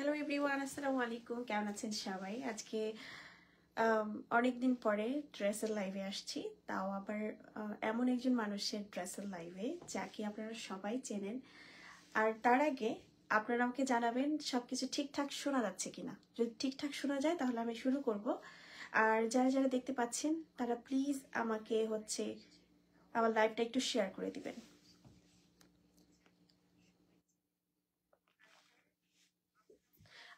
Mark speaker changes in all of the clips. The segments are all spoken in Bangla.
Speaker 1: হ্যালো এভরিওয়ান, আসসালামু আলাইকুম। কেমন আছেন সবাই? আজকে অনেকদিন পরে ড্রেসের লাইভে আসছি, তাও আবার এমন একজন মানুষের ড্রেসের লাইভে যাকে আপনারা সবাই চেনেন। আর তার আগে আপনারা আমাকে জানাবেন সবকিছু ঠিকঠাক শোনা যাচ্ছে কিনা। যদি ঠিকঠাক শোনা যায় তাহলে আমি শুরু করব। আর যারা যারা দেখতে পাচ্ছেন তারা প্লিজ আমাকে আমার লাইভটা একটু শেয়ার করে দিবেন।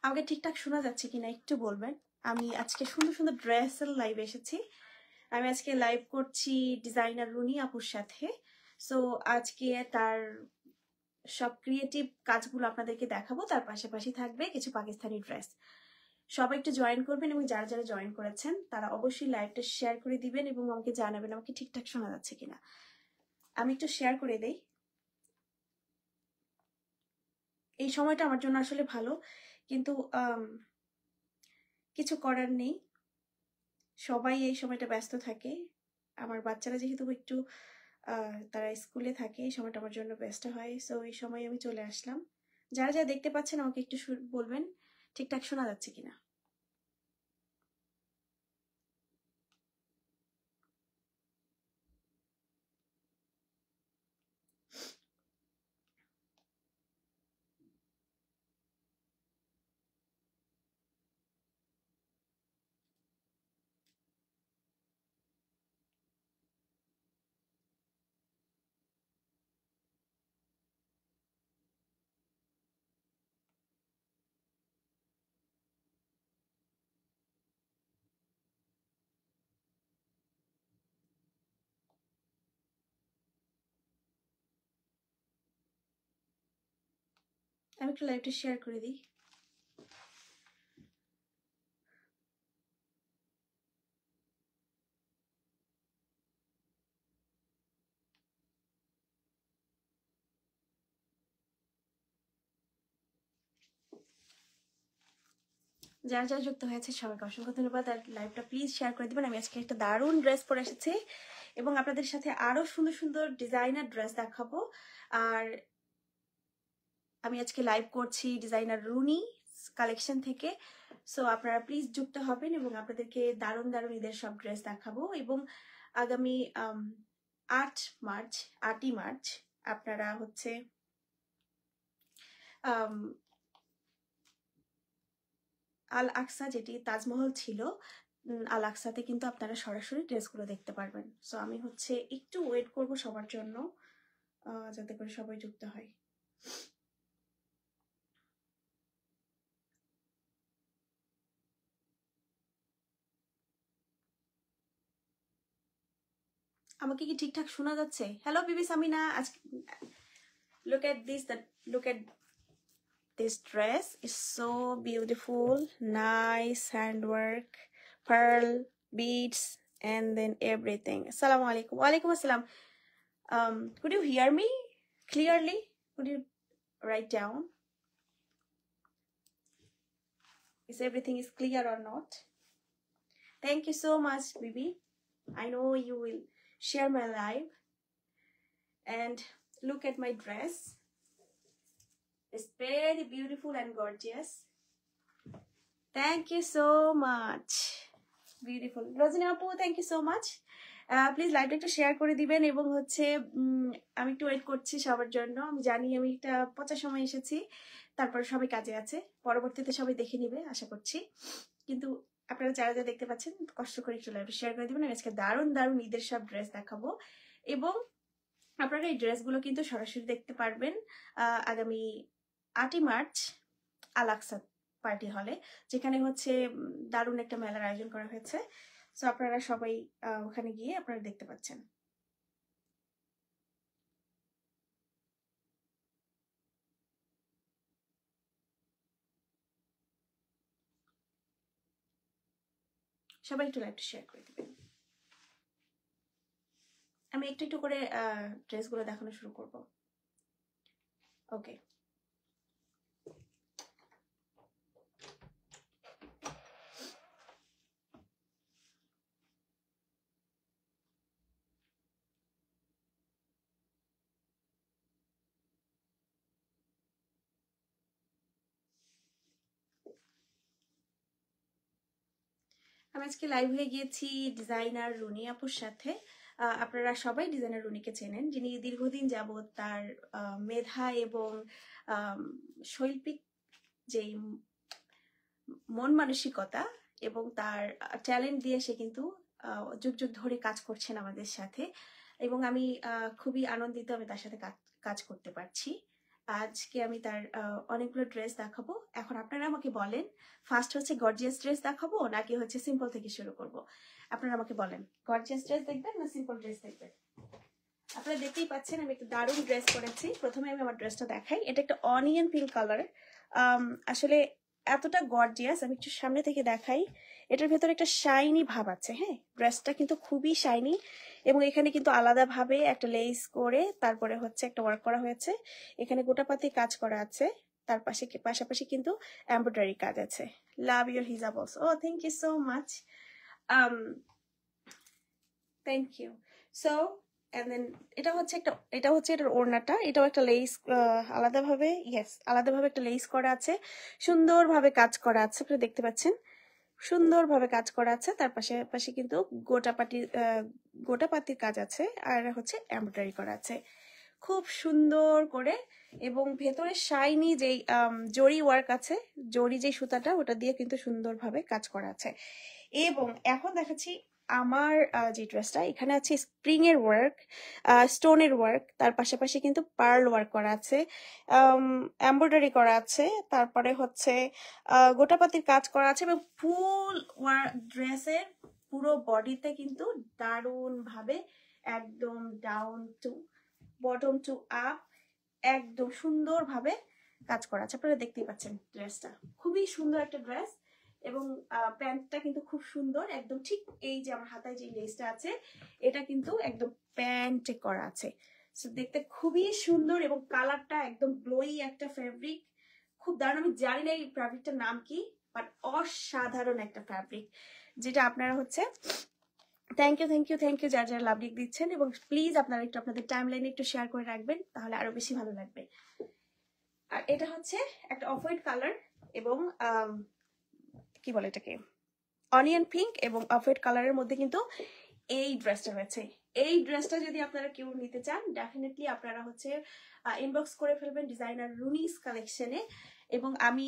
Speaker 1: আমাকে ঠিকঠাক শোনা যাচ্ছে কিনা একটু বলবেন। আমি আজকে সুন্দর সুন্দর ড্রেসের লাইভে এসেছি। আমি আজকে লাইভ করছি ডিজাইনার রুনি আপুর সাথে। সো আজকে তার সব ক্রিয়েটিভ কাজগুলো আপনাদেরকে দেখাবো, তার পাশাপাশি থাকবে কিছু পাকিস্তানি ড্রেস। সবাই একটু জয়েন করবেন এবং যারা যারা জয়েন করেছেন তারা অবশ্যই লাইভটা শেয়ার করে দিবেন এবং আমাকে জানাবেন আমাকে ঠিকঠাক শোনা যাচ্ছে কিনা। আমি একটু শেয়ার করে দেই। এই সময়টা আমার জন্য আসলে ভালো, কিন্তু কিছু করার নেই। সবাই এই সময়টা ব্যস্ত থাকে। আমার বাচ্চারা যেহেতু একটু তারা স্কুলে থাকে, এই সময়টা আমার জন্য বেস্ট হয়। সো এই সময় আমি চলে আসলাম। যারা যারা দেখতে পাচ্ছেন আমাকে একটু বলবেন ঠিকঠাক শোনা যাচ্ছে কিনা। আমি একটু লাইভটা শেয়ার করে দিই। যারা যারা যুক্ত হয়েছে সবাইকে অসংখ্য ধন্যবাদ। আর লাইভটা প্লিজ শেয়ার করে দিবেন। আমি আজকে একটা দারুণ ড্রেস পরে এসেছি এবং আপনাদের সাথে আরো সুন্দর সুন্দর ডিজাইনার ড্রেস দেখাবো। আর আমি আজকে লাইভ করছি ডিজাইনার রুনি কালেকশন থেকে। সো আপনারা প্লিজ যুক্ত হবেন এবং আপনাদেরকে দারুণ দারুণ ঈদের সব ড্রেস দেখাবো। এবং আগামী 8ই মার্চ আপনারা আল আকসা, যেটি তাজমহল ছিল, আল আকসাতে কিন্তু আপনারা সরাসরি ড্রেসগুলো দেখতে পারবেন। সো আমি একটু ওয়েট করব সবার জন্য, যাতে করে সবাই যুক্ত হয়। আমাকে কি ঠিকঠাক শোনা যাচ্ছে? হ্যালো বিবি সামিনা, আজকে look at this dress is so beautiful, nice handwork, pearl beads, and then everything. Assalamu alaikum. Walaikum assalam. Could you hear me clearly? Could you write down if everything is clear or not? Thank you so much, Bibi. I know you will share my live. And look at my dress. It's very beautiful and gorgeous. Thank you so much. Beautiful. Rosina Apu, thank you so much. Please লাইভটা একটু শেয়ার করে দিবেন এবং আমি একটু ওয়েট করছি সবার জন্য। আমি জানি আমি একটা পচা সময় এসেছি, তারপর সবাই কাজে আছে, পরবর্তীতে সবাই দেখে নিবে আশা করছি। কিন্তু আপনারা যারা যারা দেখতে পাচ্ছেন কষ্ট করে একটু লাইভটা শেয়ার করে দিবেন। আমি আজকে দারুণ দারুণ ঈদের সব ড্রেস দেখাবো এবং আপনারা এই ড্রেসগুলো কিন্তু সরাসরি দেখতে পারবেন আগামী 8ই মার্চ আল আকসা পার্টি হলে, যেখানে দারুণ একটা মেলার আয়োজন করা হয়েছে। সো আপনারা সবাই ওখানে গিয়ে আপনারা দেখতে পাচ্ছেন। সবাই একটু লাইভটা শেয়ার করে দিবেন। আমি একটু একটু করে ড্রেসগুলো দেখানো শুরু করব। ওকে, আজকে লাইভ হয়ে গিয়েছি ডিজাইনার রুনি আপুর সাথে। আপনারা সবাই ডিজাইনার রুনিকে চেনেন, যিনি দীর্ঘদিন যাবৎ তার মেধা এবং শৈল্পিক যেই মন মানসিকতা এবং তার ট্যালেন্ট দিয়ে সে কিন্তু যুগ যুগ ধরে কাজ করছেন আমাদের সাথে, এবং আমি খুবই আনন্দিত আমি তার সাথে কাজ করতে পারছি। আজকে আমি তার অনেকগুলো ড্রেস দেখাবো। এখন আপনারা আমাকে বলেন, ফার্স্ট হচ্ছে গর্জিয়াস ড্রেস দেখাবো নাকি হচ্ছে সিম্পল থেকে শুরু করব? আপনারা আমাকে বলেন, গর্জিয়াস ড্রেস দেখবেন না সিম্পল ড্রেস দেখবেন? আপনারা দেখতেই পাচ্ছেন আমি একটা দারুণ ড্রেস পরেছি। প্রথমে আমি আমার ড্রেসটা দেখাই। এটা একটা অনিয়ন পিঙ্ক কালার। আসলে এতটা গর্জিয়াস, আমি একটু সামনে থেকে দেখাই। এটার ভেতরে একটা শাইনি ভাব আছে। হ্যাঁ, ড্রেসটা কিন্তু খুবই শাইনি, এবং এখানে কিন্তু আলাদাভাবে একটা লেস করে তারপরে হচ্ছে একটা ওয়ার্ক করা হয়েছে। এখানে গোটাপাতি কাজ করা আছে, তার পাশাপাশি কিন্তু এমব্রয়ডারি কাজ আছে। Love your hijab also. ও thank you so much, thank you. So and then এটা হচ্ছে এটার ওড়নাটা। এটাও একটা লেস আলাদাভাবে একটা লেস করা আছে, সুন্দরভাবে কাজ করা আছে। আপনারা দেখতে পাচ্ছেন সুন্দরভাবে কাজ করা আছে। তার পাশাপাশি কিন্তু গোটাপাতির কাজ আছে, আর হচ্ছে এমব্রয়ডারি করা আছে খুব সুন্দর করে। এবং ভেতরে শাইনি যেই জরি ওয়ার্ক আছে, জরি যে সুতাটা ওটা দিয়ে কিন্তু সুন্দরভাবে কাজ করা আছে। এবং এখন দেখাচ্ছি আমার যে ড্রেসটা, এখানে আছে স্প্রিং এর ওয়ার্ক, স্টোনের ওয়ার্ক, তার পাশাপাশি কিন্তু পার্ল ওয়ার্ক করা আছে, এমব্রয়ডারি করা আছে, তারপরে হচ্ছে গোটাপাতির কাজ করা আছে, এবং ফুল ড্রেসের পুরো বডিতে কিন্তু দারুণ ভাবে একদম down to bottom to up একদম সুন্দরভাবে কাজ করা আছে। আপনারা দেখতেই পাচ্ছেন ড্রেসটা খুবই সুন্দর একটা ড্রেস, এবং প্যান্টটা কিন্তু খুব সুন্দর, একদম ঠিক এই যে আমার হাতায় যে লেসটা আছে এটা কিন্তু একদম প্যান্টে করা আছে। সো দেখতে খুবই সুন্দর, এবং কালারটা একদম গ্লোই একটা ফ্যাব্রিক, খুব দারুণ। আমি জানি না এই ফ্যাব্রিকটার নাম কি, বাট অসাধারণ একটা ফ্যাব্রিক, যেটা আপনারা হচ্ছে থ্যাংক ইউ যারা লাভ দিচ্ছেন, এবং প্লিজ আপনারা একটু আপনাদের টাইম লাইনে একটু শেয়ার করে রাখবেন, তাহলে আরো বেশি ভালো লাগবে। আর এটা হচ্ছে একটা অফ হোয়াইট কালার, এবং কি বলে এটাকে, অনিয়ন পিঙ্ক এবং অফ হোয়াইট কালারের মধ্যে কিন্তু এই ড্রেসটা রয়েছে। এই ড্রেসটা যদি আপনারা কেউ নিতে চান, ডেফিনেটলি আপনারা হচ্ছে ইনবক্স করে ফেলবেন ডিজাইনার রুনিস কালেকশনে। এবং আমি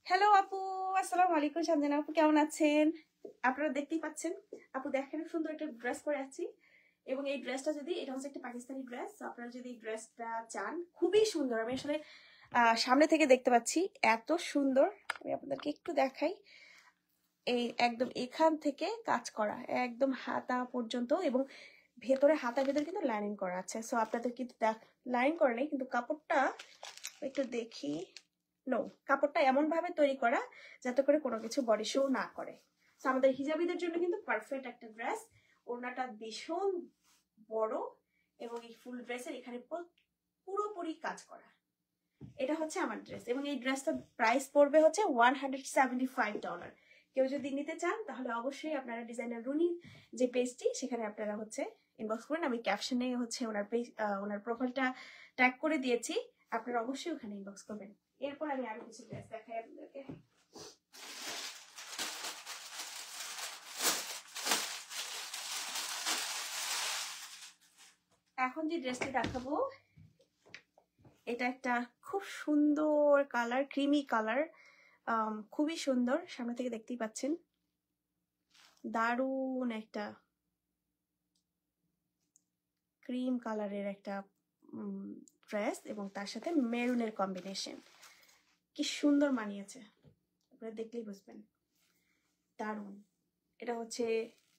Speaker 1: হ্যালো আপু, আসসালামু আলাইকুম। সঞ্জনা আপু কেমন আছেন? আপনারা দেখতেই পাচ্ছেন আপু দেখেন সুন্দর একটা ড্রেস পরে আছি, এবং এই ড্রেসটা যদি, এটা হচ্ছে একটা পাকিস্তানি ড্রেস, আপনারা যদি এই ড্রেসটা চান, খুবই সুন্দর। আমি আসলে সামনে থেকে দেখতে পাচ্ছি এত সুন্দর, আমি আপনাদেরকে একটু দেখাই। এই একদম এখান থেকে কাজ করা একদম হাতা পর্যন্ত, এবং হাতার ভেতরে কিন্তু লাইনিং করা আছে। সো আপনাদের কিন্তু লাইনিং করে নেই, কিন্তু কাপড়টা একটু দেখি, কাপড়টা এমন ভাবে তৈরি করা যাতে করে কোনো কিছু বডি শো না করে। সো আমাদের হিজাবিদের জন্য কিন্তু পারফেক্ট একটা ড্রেস। ওড়নাটা ভীষণ বড়, এবং এই ফুল ড্রেসের এখানে পুরোপুরি কাজ করা। এটা হচ্ছে আমার ড্রেস, এবং এই ড্রেসটার প্রাইস পড়বে হচ্ছে $175। কেউ যদি নিতে চান তাহলে অবশ্যই আপনারা ডিজাইনার রুনি যে পেজটি, সেখানে আপনারা হচ্ছে ইনবক্স করেন। আমি ক্যাপশনে হচ্ছে ওনার পেজ, ওনার প্রোফাইলটা ট্যাগ করে দিয়েছি, আপনারা অবশ্যই ওখানে ইনবক্স করবেন। এরপর আমি আরো কিছু ড্রেস দেখাই আপনাদেরকে। এখন যে ড্রেসটি দেখাবো, এটা একটা খুব সুন্দর কালার, ক্রিমি কালার, খুবই সুন্দর। সামনে থেকে দেখতেই পাচ্ছেন দারুণ একটা ক্রিম কালারের একটা ড্রেস, এবং তার সাথে মেরুনের কম্বিনেশন কি সুন্দর মানিয়েছে, আপনারা দেখলেই বুঝবেন, দারুণ। এটা হচ্ছে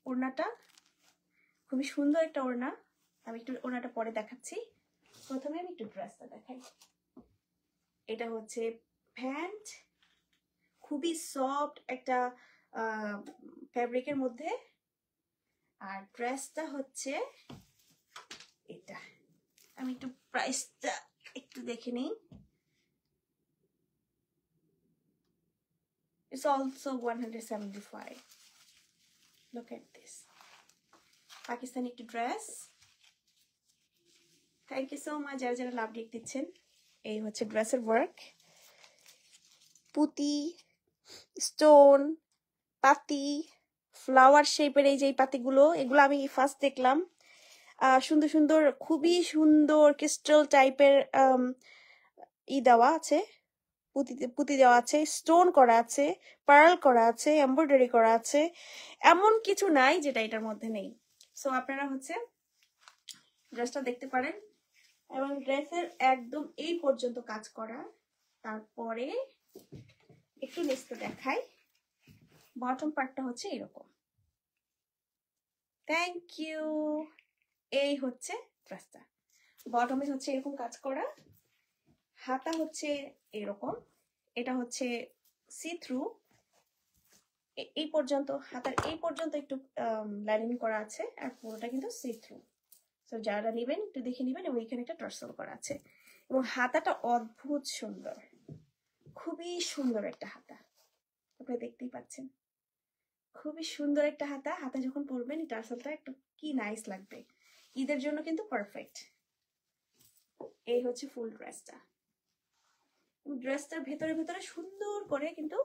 Speaker 1: ওড়নাটা, খুবই সুন্দর একটা ওড়না। আমি একটু ওড়নাটা পরে দেখাচ্ছি, প্রথমে আমি একটু ড্রেসটা দেখাই। এটা হচ্ছে প্যান্ট, খুবই সফট একটা ফ্যাব্রিকের মধ্যে, আর ড্রেসটা হচ্ছে এটা। আমি একটু প্রাইসটা একটু দেখে নিই। It's also $175. Look at this. Pakistani একটু dress. Thank you so much যারা লাভ দিচ্ছেন। এই হচ্ছে ড্রেসের ওয়ার্ক, পুঁতি, স্টোন, পাতি, ফ্লাওয়ার শেপের এই যে পাতিগুলো, এগুলো আমি ফার্স্ট দেখলাম। সুন্দর সুন্দর, খুবই সুন্দর ক্রিস্টাল টাইপের দেওয়া আছে, পুঁতি দেওয়া আছে, স্টোন করা আছে, পার্ল করা আছে, এমব্রয়ডারি করা আছে। এমন কিছু নাই যেটা এটার মধ্যে নেই। সো আপনারা হচ্ছে ড্রেসটা দেখতে পারেন, এবং ড্রেসের একদম এই পর্যন্ত কাজ করা। তারপরে একটু নিচে দেখাই, বটম পার্টটা হচ্ছে এরকম। Thank you. এই হচ্ছে ড্রেসটা, বটমে হচ্ছে এরকম কাজ করা, হাতা হচ্ছে এরকম, এটা হচ্ছে সি থ্রু, এই পর্যন্ত, হাতার এই পর্যন্ত একটু লাইনিং করা আছে, আর পুরোটা কিন্তু সি থ্রু। তো যারা নেবেন একটু দেখে নেবেন, এবং এখানে একটা টার্সেল করা আছে, এবং হাতাটা অদ্ভুত সুন্দর, খুবই সুন্দর একটা হাতা, আপনি দেখতেই পাচ্ছেন, খুবই সুন্দর একটা হাতা। হাতা যখন পরবেন এই টার্সেলটা একটু কি নাইস লাগবে, ঈদের জন্য কিন্তু পারফেক্ট। এই হচ্ছে ফুল ড্রেসটা। ড্রেসটার ভেতরে ভেতরে সুন্দর করে কিন্তু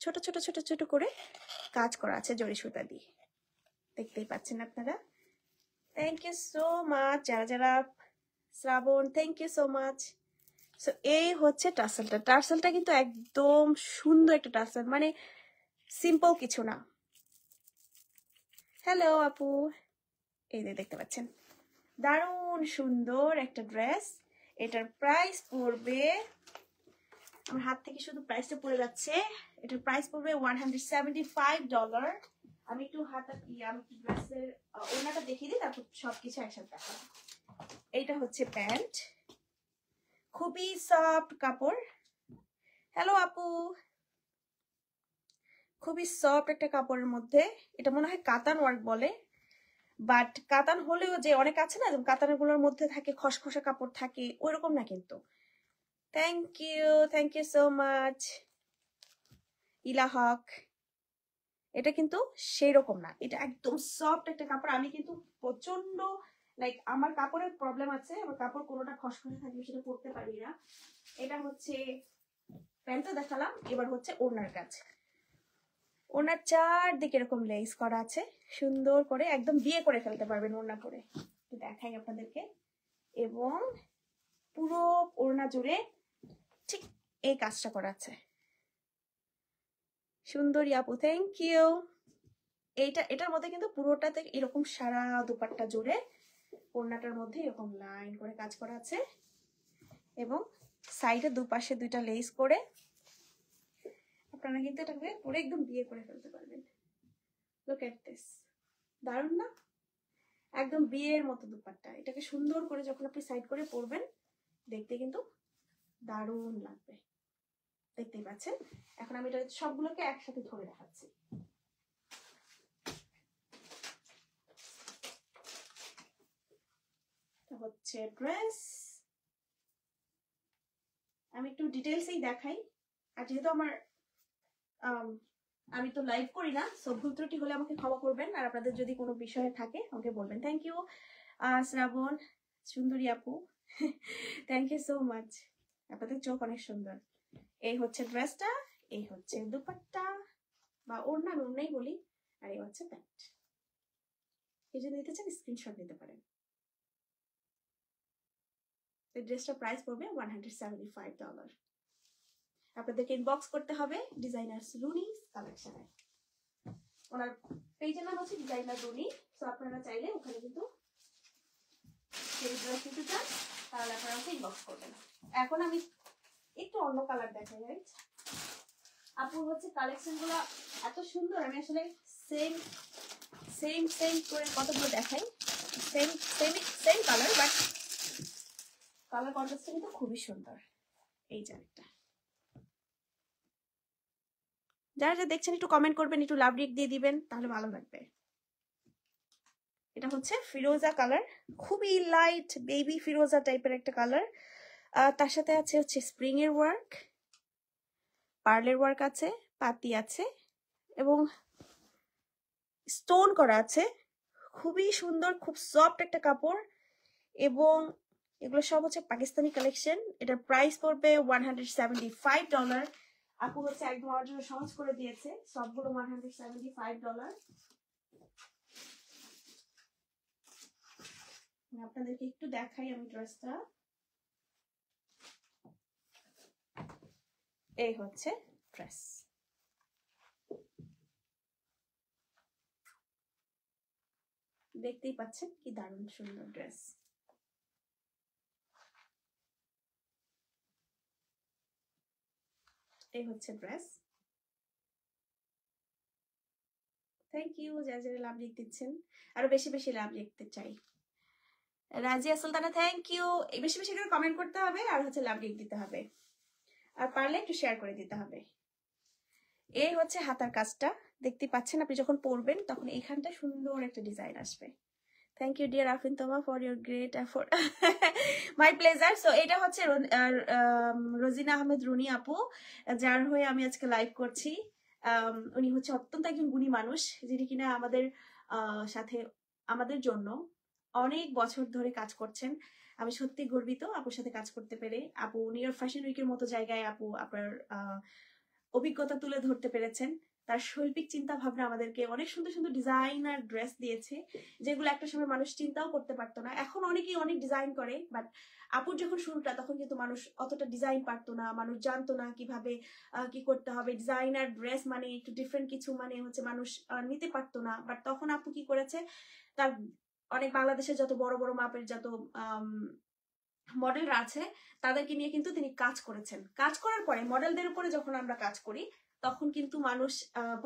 Speaker 1: ছোট ছোট ছোট ছোট করে কাজ করা আছে জরি সুতা দিয়ে, দেখতেই পাচ্ছেন আপনারা। থ্যাংক ইউ সো মাচ যারা যারা, Shrabon thank you so much. So এই হচ্ছে টার্সেলটা, টার্সেলটা কিন্তু একদম সুন্দর একটা টার্সেল, মানে সিম্পল কিছু না। হ্যালো আপু, এই যে দেখতে পাচ্ছেন, দারুণ সুন্দর একটা ড্রেস। এটার প্রাইস পড়বে, আমার হাত থেকে শুধু প্রাইসটা পড়ে যাচ্ছে, এটার প্রাইস পড়বে $175। আমি একটু আমি একটু ড্রেসের ওড়নাটা দেখিয়ে দিই, তারপর সবকিছু একসাথে দেখাবো। এইটা হচ্ছে প্যান্ট, খুবই সফট কাপড়। হ্যালো আপু, খুবই সফট একটা কাপড়ের মধ্যে, এটা মনে হয় কাতান ওয়ার্ক বলে, বাট কাতান হলেও যে অনেক আছে না কাতানের গুলোর মধ্যে থাকে খসখসে কাপড় থাকে, ওইরকম না কিন্তু। থ্যাংক ইউ সো মাচ ইলা হক। এটা কিন্তু সেই রকম না, এটা একদম সফট একটা কাপড়। আমি কিন্তু প্রচন্ড লাইক, আমার কাপড়ের প্রবলেম আছে, আমার কাপড় কোনোটা খসখসে থাকলে সেটা পরতে পারি না। এটা হচ্ছে প্যান্টটা দেখালাম, এবার হচ্ছে ওড়নার কাজ। ওড়নার চারদিকে এরকম লেস করা আছে সুন্দর করে, একদম বিয়ে করে ফেলতে পারবেন ওড়না পরে, দেখাই আপনাদেরকে। এবং পুরো ওড়না জুড়ে ঠিক এই কাজটা করা আছে। সুন্দরী আপু থ্যাংক ইউ। এটার মধ্যে কিন্তু পুরোটাতে এরকম সারা দুপাট্টা জুড়ে ওড়নাটার মধ্যে এরকম লাইন করে কাজ করা আছে, এবং সাইডে দুপাশে দুইটা লেস করে আপনারা কিন্তু এটাকে পরে একদম বিয়ে করে ফেলতে পারবেন। লুক এট দিস, দারুণ না? একদম বিয়ের মতো দুপাট্টা। এটাকে সুন্দর করে যখন আপনি সাইড করে পরবেন দেখতে কিন্তু দারুণ লাগবে, দেখতেই পাচ্ছেন। এখন আমি এটা সবগুলোকে একসাথে ধরে দেখাচ্ছি। হচ্ছে ড্রেস, আমি একটু ডিটেলসেই দেখাই। আর যেহেতু আমি তো লাইভ করি না, সো ভুল ত্রুটি হলে আমাকে ক্ষমা করবেন, আর আপনাদের যদি কোনো বিষয় থাকে আমাকে বলবেন। থ্যাংক ইউ শ্রাবণ, সুন্দরী আপু থ্যাংক ইউ সো মাচ, আপনাদের চোখ অনেক সুন্দর। এই হচ্ছে ড্রেসটা, এই হচ্ছে দুপাট্টা বা ওড়না, আমি ওড়নাই বলি, আর এই হচ্ছে প্যান্ট। এই যে নিতে চান স্ক্রিনশট নিতে পারেন। এই ড্রেসটার প্রাইস পড়বে $175। আপনাদেরকে ইনবক্স করতে হবে ডিজাইনার রুনি কালেকশনে, ওনার পেজের নাম হচ্ছে ডিজাইনার রুনি। সো আপনারা চাইলে ওখানে কিন্তু ড্রেস নিতে চান তাহলে আপনারা ওকে ইনবক্স করবেন। এখন আমি একটু অন্য কালার দেখাই, রাইট? আপুর হচ্ছে কালেকশন গুলো এত সুন্দর, আমি আসলে সেম সেম সেম করে কতগুলো দেখাই, same same same colour, but colour কন্ট্রাস্টটা কিন্তু খুবই সুন্দর। এই যে একটা, যারা যারা দেখছেন একটু কমেন্ট করবেন, একটু লাভ রিক দিয়ে দিবেন, তাহলে ভালো লাগবে। এটা হচ্ছে ফিরোজা কালার, খুবই লাইট বেবি ফিরোজা টাইপের একটা কালার। তার সাথে আছে হচ্ছে স্প্রিং এর ওয়ার্ক, পার্লের ওয়ার্ক আছে, পাতি আছে, এবং স্টোন করা আছে। খুবই সুন্দর, খুব সফট একটা কাপড়, এবং এগুলো সব হচ্ছে পাকিস্তানি কালেকশন। এটার প্রাইস পড়বে $175। আপু হচ্ছে একদম আমার জন্য সহজ করে দিয়েছে, সবগুলো $175। আপনাদেরকে একটু দেখাই আমি ড্রেসটা। এই হচ্ছে ড্রেস। দেখতেই পাচ্ছেন কি দারুণ সুন্দর ড্রেস। এই হচ্ছে ড্রেস। থ্যাংক ইউ যারা লাভ লিখ দিচ্ছেন, আরো বেশি বেশি লাভ লিখতে চাই। Razia Sultana thank you. বেশি বেশি করে কমেন্ট করতে হবে আর হচ্ছে লাভ লিখ দিতে হবে, আর পারলে একটু শেয়ার করে দিতে হবে। এই হচ্ছে হাতার কাজটা, দেখতে পাচ্ছেন আপনি যখন পরবেন তখন এইখানটা সুন্দর একটা ডিজাইন আসবে। থ্যাংক ইউ ডিয়ার আফরিন তোমা for your great effort. My pleasure. So এটা হচ্ছে রোজিনা আহমেদ রুনি আপু, যার হয়ে আমি আজকে লাইভ করছি। উনি হচ্ছে অত্যন্ত একজন গুণী মানুষ, যিনি কিনা আমাদের সাথে আমাদের জন্য অনেক বছর ধরে কাজ করছেন। আমি সত্যি গর্বিত আপুর সাথে কাজ করতে পেরে। আপু নিউ ইয়র্ক ফ্যাশন উইকের মতো জায়গায় আপু আপনার অভিজ্ঞতা তুলে ধরতে পেরেছেন। তার শৈল্পিক চিন্তা ভাবনা আমাদেরকে অনেক সুন্দর সুন্দর ডিজাইনার ড্রেস দিয়েছে, যেগুলো একটা সময় মানুষ চিন্তাও করতে পারতো না। এখন অনেকেই অনেক ডিজাইন করে, বাট আপুর যখন শুরুটা তখন কিন্তু মানুষ অতটা ডিজাইন পারতো না, মানুষ জানতো না কিভাবে কি করতে হবে। ডিজাইনার ড্রেস মানে একটু ডিফারেন্ট কিছু মানে হচ্ছে মানুষ নিতে পারতো না। বাট তখন আপু কি করেছে, তার অনেক বাংলাদেশের যত বড় বড় মাপের যত মডেলরা আছে তাদেরকে নিয়ে কিন্তু তিনি কাজ করেছেন। কাজ করার পরে মডেলদের উপরে যখন আমরা কাজ করি তখন কিন্তু মানুষ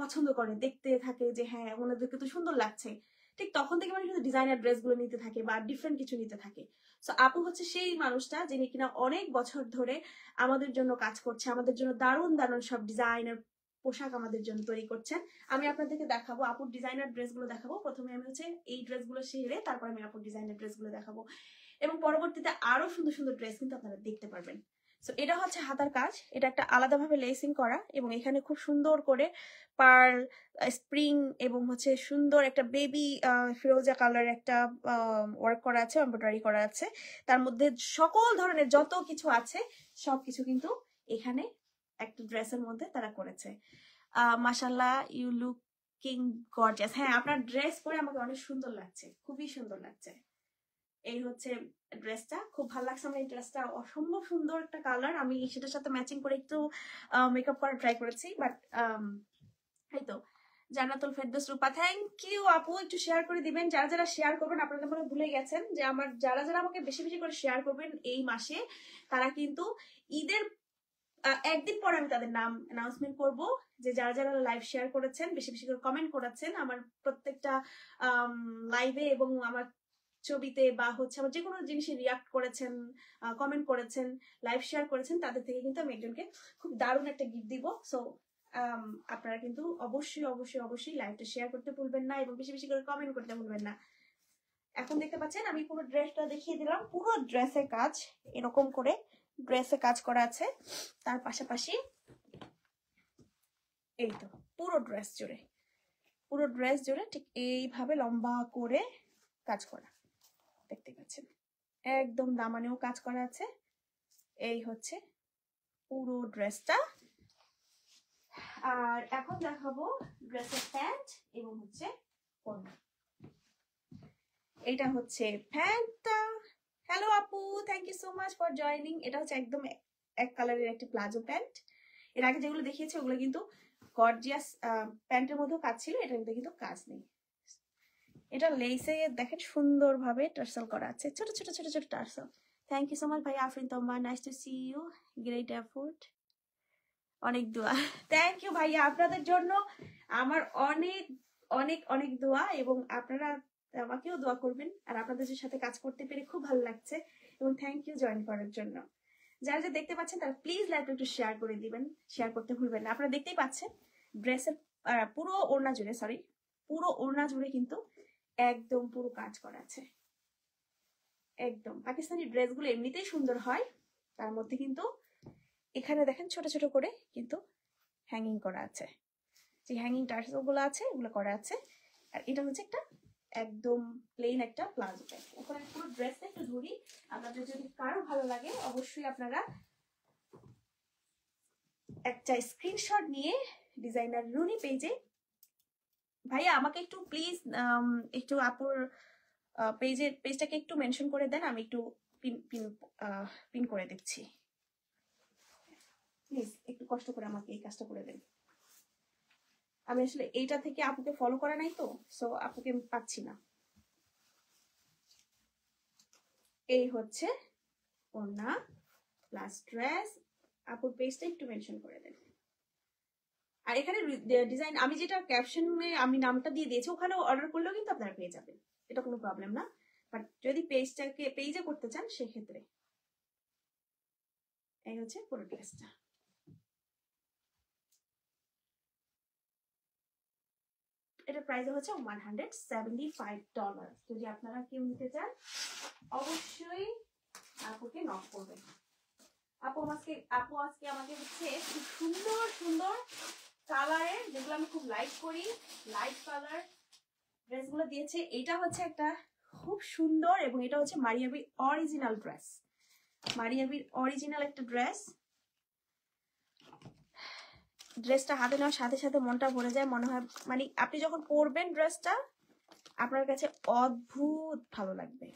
Speaker 1: পছন্দ করে, দেখতে থাকে যে হ্যাঁ ওনাদেরকে তো সুন্দর লাগছে। ঠিক তখন থেকে মানুষ কিন্তু ডিজাইনার ড্রেসগুলো নিতে থাকে বা ডিফারেন্ট কিছু নিতে থাকে। সো আপু হচ্ছে সেই মানুষটা যিনি কিনা অনেক বছর ধরে আমাদের জন্য কাজ করছে, আমাদের জন্য দারুণ দারুণ সব ডিজাইনার পোশাক আমাদের জন্য তৈরি করছেন। আমি আপনাদেরকে দেখাবো আপুর ডিজাইনার ড্রেসগুলো দেখাবো। প্রথমে আমি হচ্ছে এই ড্রেসগুলো সেরে তারপর আমি আপুর ডিজাইনার ড্রেসগুলো দেখাবো, এবং পরবর্তীতে আরো সুন্দর সুন্দর ড্রেস কিন্তু আপনারা দেখতে পারবেন। সো এটা হচ্ছে হাতার কাজ, এটা একটা আলাদাভাবে লেসিং করা, এবং এখানে খুব সুন্দর করে পার্ল স্প্রিং এবং হচ্ছে সুন্দর একটা বেবি ফিরোজা কালার একটা ওয়ার্ক করা আছে, এমব্রয়ডারি করা আছে। তার মধ্যে সকল ধরনের যত কিছু আছে সবকিছু কিন্তু এখানে একটা ড্রেসের মধ্যে তারা করেছে। মাশাআল্লাহ, ইউ লুকিং গর্জিয়াস। হ্যাঁ, আপনার ড্রেস পরে আমাকে অনেক সুন্দর লাগছে, খুবই সুন্দর লাগছে। এই হচ্ছে ড্রেসটা, খুব ভালো লাগছে আমার এই ড্রেসটা, অসম্ভব সুন্দর একটা কালার। আমি সেটার সাথে ম্যাচিং করে একটু মেকআপ করার ট্রাই করেছি, বাট এই তো। জান্নাতুল ফেরদৌস রূপা থ্যাংক ইউ আপু, একটু শেয়ার করে দিবেন। যারা যারা শেয়ার করবেন, আপনারা মনে ভুলে গেছেন যে আমার যারা যারা আমাকে বেশি বেশি করে শেয়ার করবেন এই মাসে, তারা কিন্তু ঈদের একদিন পরে আমি তাদের নাম অ্যানাউন্সমেন্ট করব, যে যারা যারা লাইভ শেয়ার করেছেন, বেশি বেশি করে কমেন্ট করেছেন আমার প্রত্যেকটা লাইভে, এবং আমার ছবিতে বা হচ্ছে আমার যে কোনো জিনিসে রিয়াক্ট করেছেন, কমেন্ট করেছেন, লাইভ শেয়ার করেছেন, তাদের থেকে কিন্তু আমি একজনকে খুব দারুণ একটা গিফট দিব। সো আপনারা কিন্তু অবশ্যই অবশ্যই অবশ্যই লাইভটা শেয়ার করতে ভুলবেন না, এবং বেশি বেশি করে কমেন্ট করতে ভুলবেন না। এখন দেখতে পাচ্ছেন আমি পুরো ড্রেসটা দেখিয়ে দিলাম। পুরো ড্রেসের কাজ এরকম করে ড্রেসে কাজ করা আছে, তার পাশাপাশি এই তো পুরো ড্রেস জুড়ে ঠিক এইভাবে লম্বা করে কাজ করা, দেখতে পাচ্ছেন একদম দামানেও কাজ করা আছে। এই হচ্ছে পুরো ড্রেসটা। আর এখন দেখাবো ড্রেসের প্যান্ট এবং হচ্ছে ওড়না। এটা হচ্ছে প্যান্টটা। হ্যালো আপু, thank you so much for joining. এটা হচ্ছে একদম এক কালারের একটি প্লাজো প্যান্ট। এর আগে যেগুলো দেখিয়েছি ওগুলো কিন্তু গর্জিয়াস প্যান্টের মধ্যেও কাজ ছিল, এটার মধ্যে কিন্তু কাজ নেই। এটা লেসে দেখেন সুন্দরভাবে টার্সেল করা আছে, ছোট ছোট ছোট ছোট tassel. Thank you so much ভাই আফরিন তোমা, nice to see you, great effort, অনেক দোয়া। থ্যাংক ইউ ভাইয়া, আপনাদের জন্য আমার অনেক অনেক অনেক দোয়া, এবং আপনারা আমাকেও দোয়া করবেন। আর আপনাদের সাথে কাজ করতে পেরে খুব ভালো লাগছে, এবং থ্যাংক ইউ জয়েন করার জন্য। যারা যারা দেখতে পাচ্ছেন তারা প্লিজ লাইভটা একটু শেয়ার করে দিবেন, শেয়ার করতে ভুলবেন না। আপনারা দেখতেই পাচ্ছেন ড্রেসের পুরো ওড়না জুড়ে, পুরো ওড়না জুড়ে কিন্তু একদম পুরো কাজ করা আছে। একদম পাকিস্তানি ড্রেসগুলো এমনিতেই সুন্দর হয়, তার মধ্যে কিন্তু এখানে দেখেন ছোট ছোট করে কিন্তু হ্যাঙ্গিং করা আছে, যে হ্যাঙ্গিং টার্সেল গুলো আছে ওগুলো করা আছে। আর এটা হচ্ছে একটা একদম প্লেন একটা প্লাজো প্যান্ট। এখন আমি পুরো ড্রেসটা একটু ধরি, আপনাদের যদি কারো ভালো লাগে অবশ্যই আপনারা একটা স্ক্রিনশট নিয়ে ডিজাইনার রুনি পেজে, ভাইয়া আমাকে একটু প্লিজ একটু আপুর পেজটাকে একটু মেনশন করে দেন, আমি একটু পিন পিন পিন করে দিচ্ছি। প্লিজ একটু কষ্ট করে আমাকে এই কাজটা করে দেন। আমি আসলে এইটা থেকে আপুকে ফলো করা নাই তো, সো আপুকে পাচ্ছি না। এই হচ্ছে ওড়না প্লাস ড্রেস। আপুর পেজটা একটু মেনশন করে দেন। আর এখানে ডিজাইন আমি যেটা ক্যাপশনে আমি নামটা দিয়ে দিয়েছি, ওখানে অর্ডার করলেও কিন্তু আপনারা পেয়ে যাবেন, এটা কোনো প্রবলেম না। বাট যদি পেজে করতে চান সেক্ষেত্রে। এই হচ্ছে পুরো ড্রেসটা। এটার প্রাইস হচ্ছে $175। যদি আপনারা কেউ নিতে চান অবশ্যই আপুকে নক করবেন। আপু আজকে আমাকে হচ্ছে খুব সুন্দর সুন্দর কালারের, যেগুলো আমি খুব লাইক করি, লাইট কালার ড্রেসগুলো দিয়েছে। এটা হচ্ছে একটা খুব সুন্দর, এবং এটা হচ্ছে মারিয়াবির অরিজিনাল ড্রেস, মারিয়াবির অরিজিনাল একটা ড্রেস। ড্রেসটা হাতে নেওয়ার সাথে সাথে মনটা ভরে যায়, মনে হয় মানে আপনি যখন পরবেন ড্রেসটা আপনার কাছে অদ্ভুত ভালো লাগবে।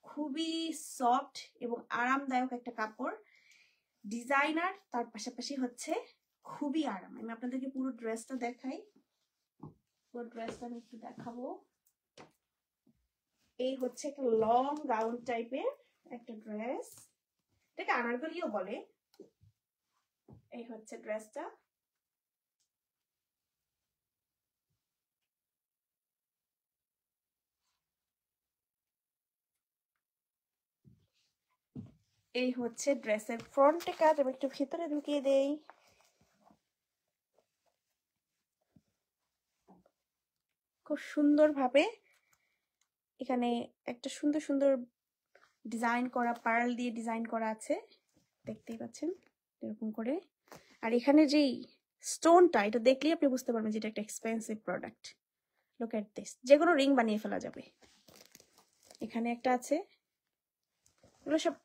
Speaker 1: খুবই সফট এবং আরামদায়ক একটা কাপড়, ডিজাইনার, তার পাশাপাশি হচ্ছে খুবই আরাম। আমি আপনাদেরকে পুরো ড্রেসটা দেখাই, পুরো ড্রেসটা আমি একটু দেখাবো। এই হচ্ছে একটা লং গাউন টাইপের একটা ড্রেস, এটাকে আনারকলিও বলে। এই হচ্ছে ড্রেসটা। এই হচ্ছে ড্রেসের ফ্রন্টে কাজ, আমি একটু ভিতরে ঢুকিয়ে দেই। খুব সুন্দর ভাবে এখানে একটা সুন্দর সুন্দর ডিজাইন করা, পার্ল দিয়ে ডিজাইন করা আছে, দেখতেই পাচ্ছেন এরকম করে। আর এখানে যেই স্টোনটা, এটা দেখলেই আপনি বুঝতে পারবেন যে এটা একটা expensive product. Look at this, যে কোনো রিং বানিয়ে ফেলা যাবে। এখানে একটা আছে, এগুলো সব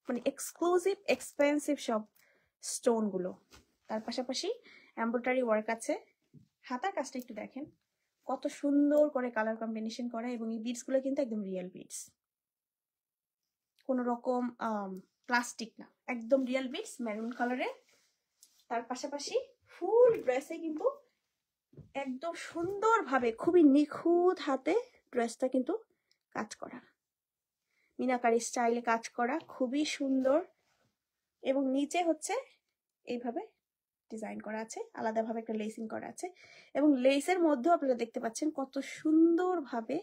Speaker 1: মানে এক্সক্লুসিভ এক্সপেন্সিভ সব স্টোন গুলো। তার পাশাপাশি এমব্রয়ডারি ওয়ার্ক আছে। হাতার কাজটা একটু দেখেন কত সুন্দর করে কালার কম্বিনেশন করা, এবং এই বিডস গুলো কিন্তু একদম রিয়েল বিডস, কোন রকম প্লাস্টিক না, একদম রিয়েল বিডস, মেরুন কালারের। তার পাশাপাশি ফুল ড্রেসে কিন্তু একদম সুন্দরভাবে খুবই নিখুঁত হাতে ড্রেসটা কিন্তু কাজ করা, মিনাকারি স্টাইলে কাজ করা, খুবই সুন্দর। এবং নিচে হচ্ছে এইভাবে ডিজাইন করা আছে, আলাদাভাবে একটা লেসিং করা আছে, এবং লেসের মধ্যেও আপনারা দেখতে পাচ্ছেন কত সুন্দরভাবে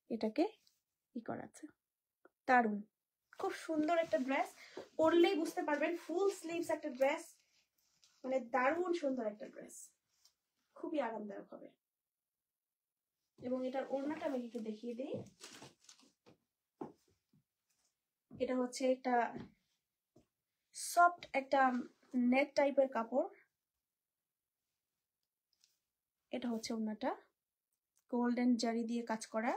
Speaker 1: এটাকে করা আছে। দারুণ, খুব সুন্দর একটা ড্রেস, পরলেই বুঝতে পারবেন ফুল স্লিভস একটা ড্রেস, মানে দারুণ সুন্দর একটা ড্রেস, খুবই আরামদায়ক হবে। এবং এটার ওড়নাটা আমি একটু দেখিয়ে দিই। এটা হচ্ছে একটা সফট একটা নেট টাইপের কাপড়। এটা হচ্ছে ওড়নাটা, গোল্ডেন জারি দিয়ে কাজ করা,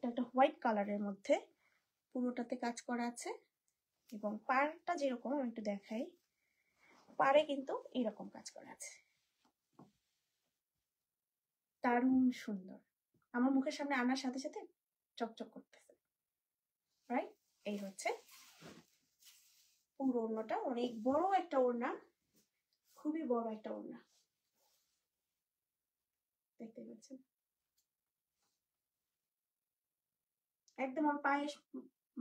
Speaker 1: একটা হোয়াইট কালারের মধ্যে পুরোটাতে কাজ করা আছে। এবং পাড়টা যেরকম আমি একটু দেখাই, পাড়ে কিন্তু এরকম কাজ করা আছে, দারুণ সুন্দর। আমার মুখের সামনে আনার সাথে সাথে চকচক করতেছে, রাইট? এই হচ্ছে পুরো ওড়নাটা, অনেক বড় একটা ওড়না, খুবই বড় একটা ওড়না, দেখতে পাচ্ছেন একদম আমার পায়ে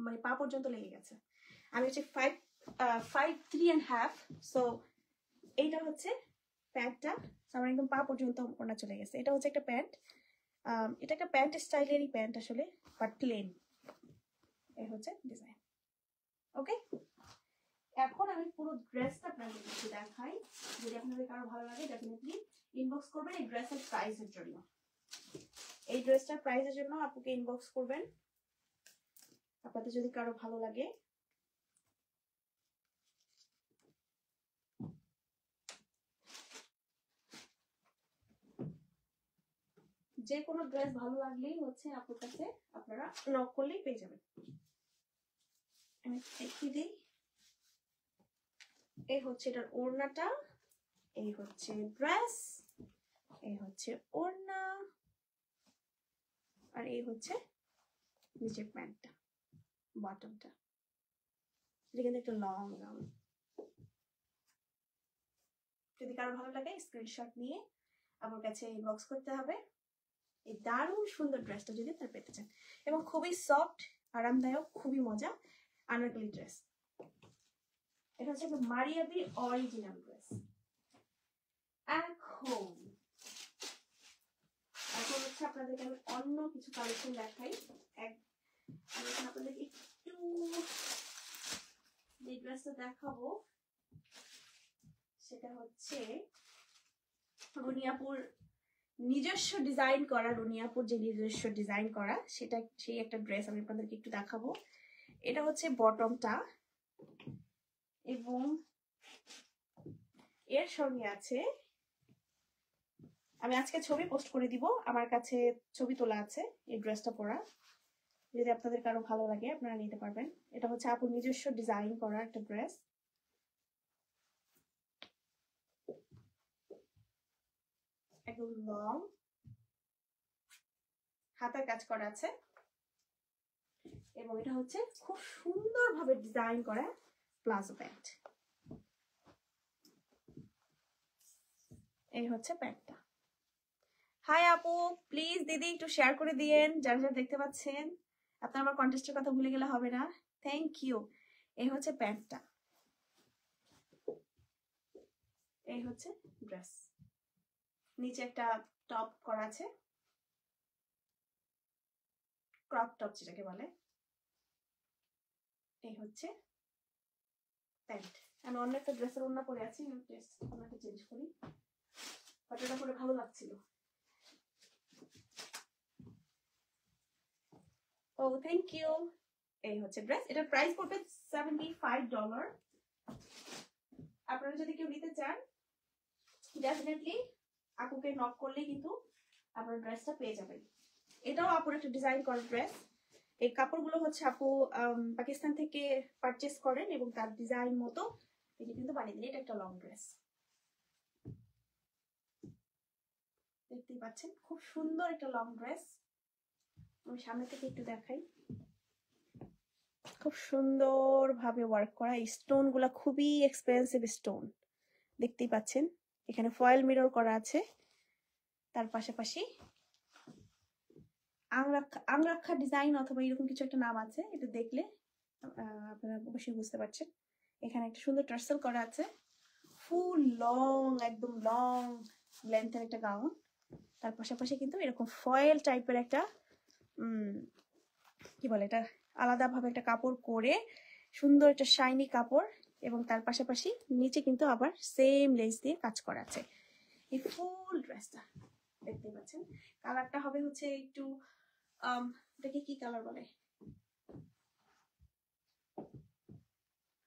Speaker 1: মানে পা পর্যন্ত লেগে গেছে। আমি হচ্ছে 5'3.5", সো এইটা হচ্ছে প্যান্টটা, আমার একদম পা পর্যন্ত ওড়না চলে গেছে। এটা হচ্ছে একটা প্যান্ট, এটা একটা প্যান্ট স্টাইলেরই প্যান্ট আসলে, বাট প্লেন। এই হচ্ছে ডিজাইন। ওকে, এখন আমি পুরো ড্রেসটা আপনাদের একটু দেখাই, যদি আপনাদের কারো ভালো লাগে ডেফিনেটলি ইনবক্স করবেন এই ড্রেসের প্রাইসের জন্য। এই ড্রেসটার প্রাইসের জন্য আপুকে ইনবক্স করবেন আপনাদের যদি কারো ভালো লাগে। যে কোনো ড্রেস ভালো লাগলেই হচ্ছে আপুর কাছে আপনারা নক করলেই পেয়ে যাবেন। আমি দেখিয়ে দিই। এই হচ্ছে এটার ওড়নাটা, এই হচ্ছে ড্রেস, এই হচ্ছে ওড়না, আর এই হচ্ছে নিচের প্যান্টটা, বটমটা। এটা কিন্তু একটা লং গাউন। যদি কারো ভালো লাগে স্ক্রিনশট নিয়ে আমার কাছে ইনবক্স করতে হবে এই দারুণ সুন্দর ড্রেসটা যদি আপনারা পেতে চান। এবং খুবই সফট, আরামদায়ক, খুবই মজা আনারকলি ড্রেস। এটা হচ্ছে মারিয়াবি অরিজিনাল ড্রেস। এখন হচ্ছে আপনাদেরকে আমি অন্য কিছু কালেকশন দেখাই। আমি আপনাদেরকে একটু যে ড্রেসটা দেখাবো সেটা হচ্ছে রুনিয়াপুর নিজস্ব ডিজাইন করা, রুনিয়াপুর যে নিজস্ব ডিজাইন করা সেটা, সেই একটা ড্রেস আমি আপনাদেরকে একটু দেখাবো। এটা হচ্ছে বটমটা এবং এর সঙ্গে আছে, আমি আজকে ছবি পোস্ট করে দিব, আমার কাছে ছবি তোলা আছে এই ড্রেসটা পরা। যদি আপনাদের কারো ভালো লাগে আপনারা নিতে পারবেন। এটা হচ্ছে আপুর নিজস্ব ডিজাইন করা একটা ড্রেস। একদম লং, হাতের কাজ করা আছে এবং এটা হচ্ছে খুব সুন্দরভাবে ডিজাইন করা প্লাজো প্যান্ট। এই হচ্ছে প্যান্টটা। হাই আপু, প্লিজ দিদি একটু শেয়ার করে দিয়েন যারা যারা দেখতে পাচ্ছেন। আপনার আমার কন্টেস্টের কথা ভুলে গেলে হবে না। Thank you. এই হচ্ছে প্যান্টটা, এই হচ্ছে ড্রেস। নিচে একটা টপ করা আছে, ক্রপ টপ যেটাকে বলে। এই হচ্ছে প্যান্ট। আমি অন্য একটা ড্রেসের ওড়না পরে আছি, ওড়নাটা চেঞ্জ করি, বাট এটা পরে ভালো লাগছিল। ও থ্যাংক ইউ। এই হচ্ছে ড্রেস, এটার প্রাইস পড়বে $75। আপনারা যদি কেউ নিতে চান ডেফিনেটলি আপুকে নক করলেই কিন্তু আপনারা ড্রেসটা পেয়ে যাবেন। এটাও আপুর একটা ডিজাইন করা ড্রেস। এই কাপড়গুলো হচ্ছে আপু পাকিস্তান থেকে পারচেস করেন এবং তার ডিজাইন মতো এটা কিন্তু বানিয়ে দিন। এটা একটা লং ড্রেস, দেখতেই পাচ্ছেন খুব সুন্দর একটা লং ড্রেস। আমি সামনে থেকে একটু দেখাই। খুব সুন্দর ভাবে ওয়ার্ক করা, এই স্টোন গুলা খুবই এক্সপেন্সিভ স্টোন, দেখতেই পাচ্ছেন। এখানে ফয়েল মিরর করা আছে, তার পাশাপাশি আংরাক্ষা ডিজাইন অথবা এরকম কিছু একটা নাম আছে, এটা দেখলে আপনারা অবশ্যই বুঝতে পারছেন। এখানে একটা সুন্দর টার্সেল করা আছে, ফুল লং, একদম লং লেন্থের একটা গাউন। তার পাশাপাশি কিন্তু এরকম ফয়েল টাইপের একটা কি বলে এটা, আলাদাভাবে একটা কাপড় করে সুন্দর একটা শাইনি কাপড়, এবং তার পাশাপাশি নিচে কিন্তু আবার সেম লেস দিয়ে কাজ করা আছে। এই ফুল ড্রেসটা দেখতে পাচ্ছেন। কালারটা হবে হচ্ছে একটু এটাকে কি কালার বলে,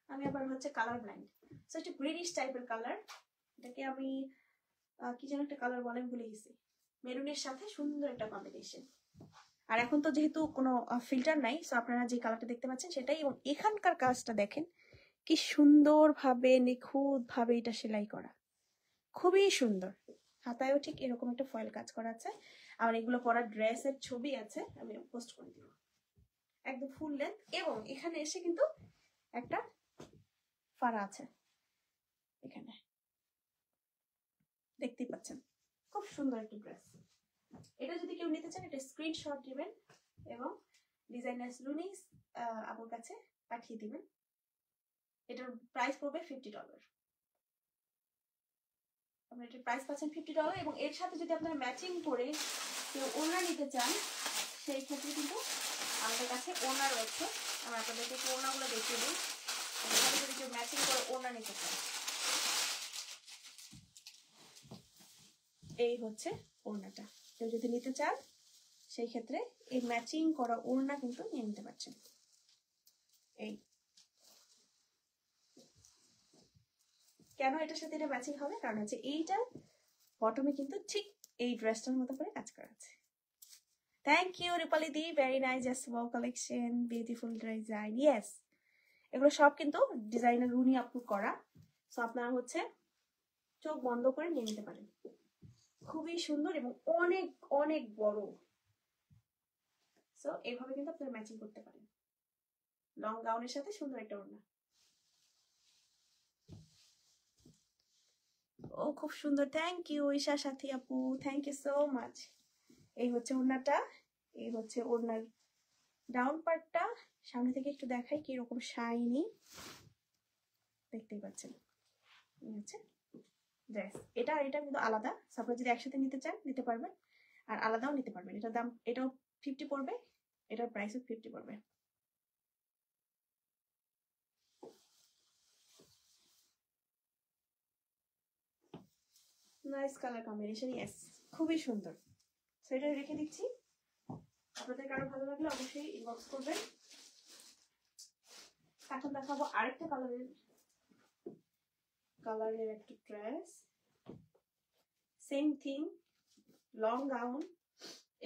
Speaker 1: আমি আবার হচ্ছে কালার ব্লাইন্ড, সো একটু গ্রিনিশ টাইপের কালার। এটাকে আমি কি যেন একটা কালার বলে ভুলে গেছি, মেরুনের সাথে সুন্দর একটা কম্বিনেশন। আর এখন তো যেহেতু কোনো ফিল্টার নাই, সো আপনারা যে কালারটা দেখতে পাচ্ছেন সেটাই। এবং এখানকার কাজটা দেখেন কি সুন্দর ভাবে, নিখুঁত ভাবে এটা সেলাই করা, খুবই সুন্দর। হাতায়ও ঠিক এরকম একটা ফয়েল কাজ করা আছে। আর এগুলো পরা ড্রেসের ছবি আছে, আমি পোস্ট করে দিব, একদম ফুল লেন্থ। এবং এখানে এসে কিন্তু একটা ফাড়া আছে এখানে, দেখতেই পাচ্ছেন। খুব সুন্দর একটা ড্রেস। এটা যদি কেউ নিতে চান এটা স্ক্রিনশট দিবেন এবং ডিজাইনার লুনিস আপুর কাছে পাঠিয়ে দিবেন। এটার প্রাইস পড়বে $50। আপনারা এটার প্রাইস পাচ্ছেন $50। এবং এর সাথে যদি আপনারা ম্যাচিং করে কেউ ওড়না নিতে চান সেই ক্ষেত্রে কিন্তু আমাদের কাছে ওড়না রয়েছে। আমরা আপনাদেরকে একটু ওড়নাগুলো দেখিয়ে দিই। এখানে যদি কেউ ম্যাচিং করে ওড়না নিতে চান, এই হচ্ছে ওড়নাটা। কেউ যদি নিতে চান সেই ক্ষেত্রে এই ম্যাচিং করা ওড়না কিন্তু নিয়ে নিতে পারছেন। এই কেন এটার সাথে এটা ম্যাচিং হবে, কারণ হচ্ছে এইটা বটমে কিন্তু ঠিক এই ড্রেসটার মতো করে কাজ করা আছে। থ্যাংক ইউ রূপালি দি, very nice, just wow collection, beautiful design. Yes, এগুলো সব কিন্তু ডিজাইনার রুনি আপু করা। সো আপনারা হচ্ছে চোখ বন্ধ করে নিয়ে নিতে পারেন। খুবই সুন্দর এবং অনেক অনেক বড়। সো এইভাবে কিন্তু আপনারা ম্যাচিং করতে পারেন লং গাউনের সাথে সুন্দর একটা ওড়না। ও খুব সুন্দর, থ্যাংক ইউ ঈশা সাথী আপু, থ্যাংক ইউ সো মাচ। এই হচ্ছে ওড়নাটা, এই হচ্ছে ওড়নার ডাউন পার্টটা। সামনে থেকে একটু দেখাই কিরকম শাইনি, দেখতেই পাচ্ছেন। এই হচ্ছে ড্রেস, এটা এটা কিন্তু আলাদা। আপনারা যদি একসাথে নিতে চান নিতে পারবেন, আর আলাদাও নিতে পারবেন। এটার দাম, এটাও 50 পড়বে, এটার প্রাইসও 50 পড়বে। নাইস কালার কম্বিনেশন, ইয়েস, খুবই সুন্দর। সো এটা রেখে দিচ্ছি, আপনাদের কারো ভালো লাগলে অবশ্যই ইনবক্স করবেন। এখন দেখাবো আরেকটা কালারের একটা dress, same thing, long gown.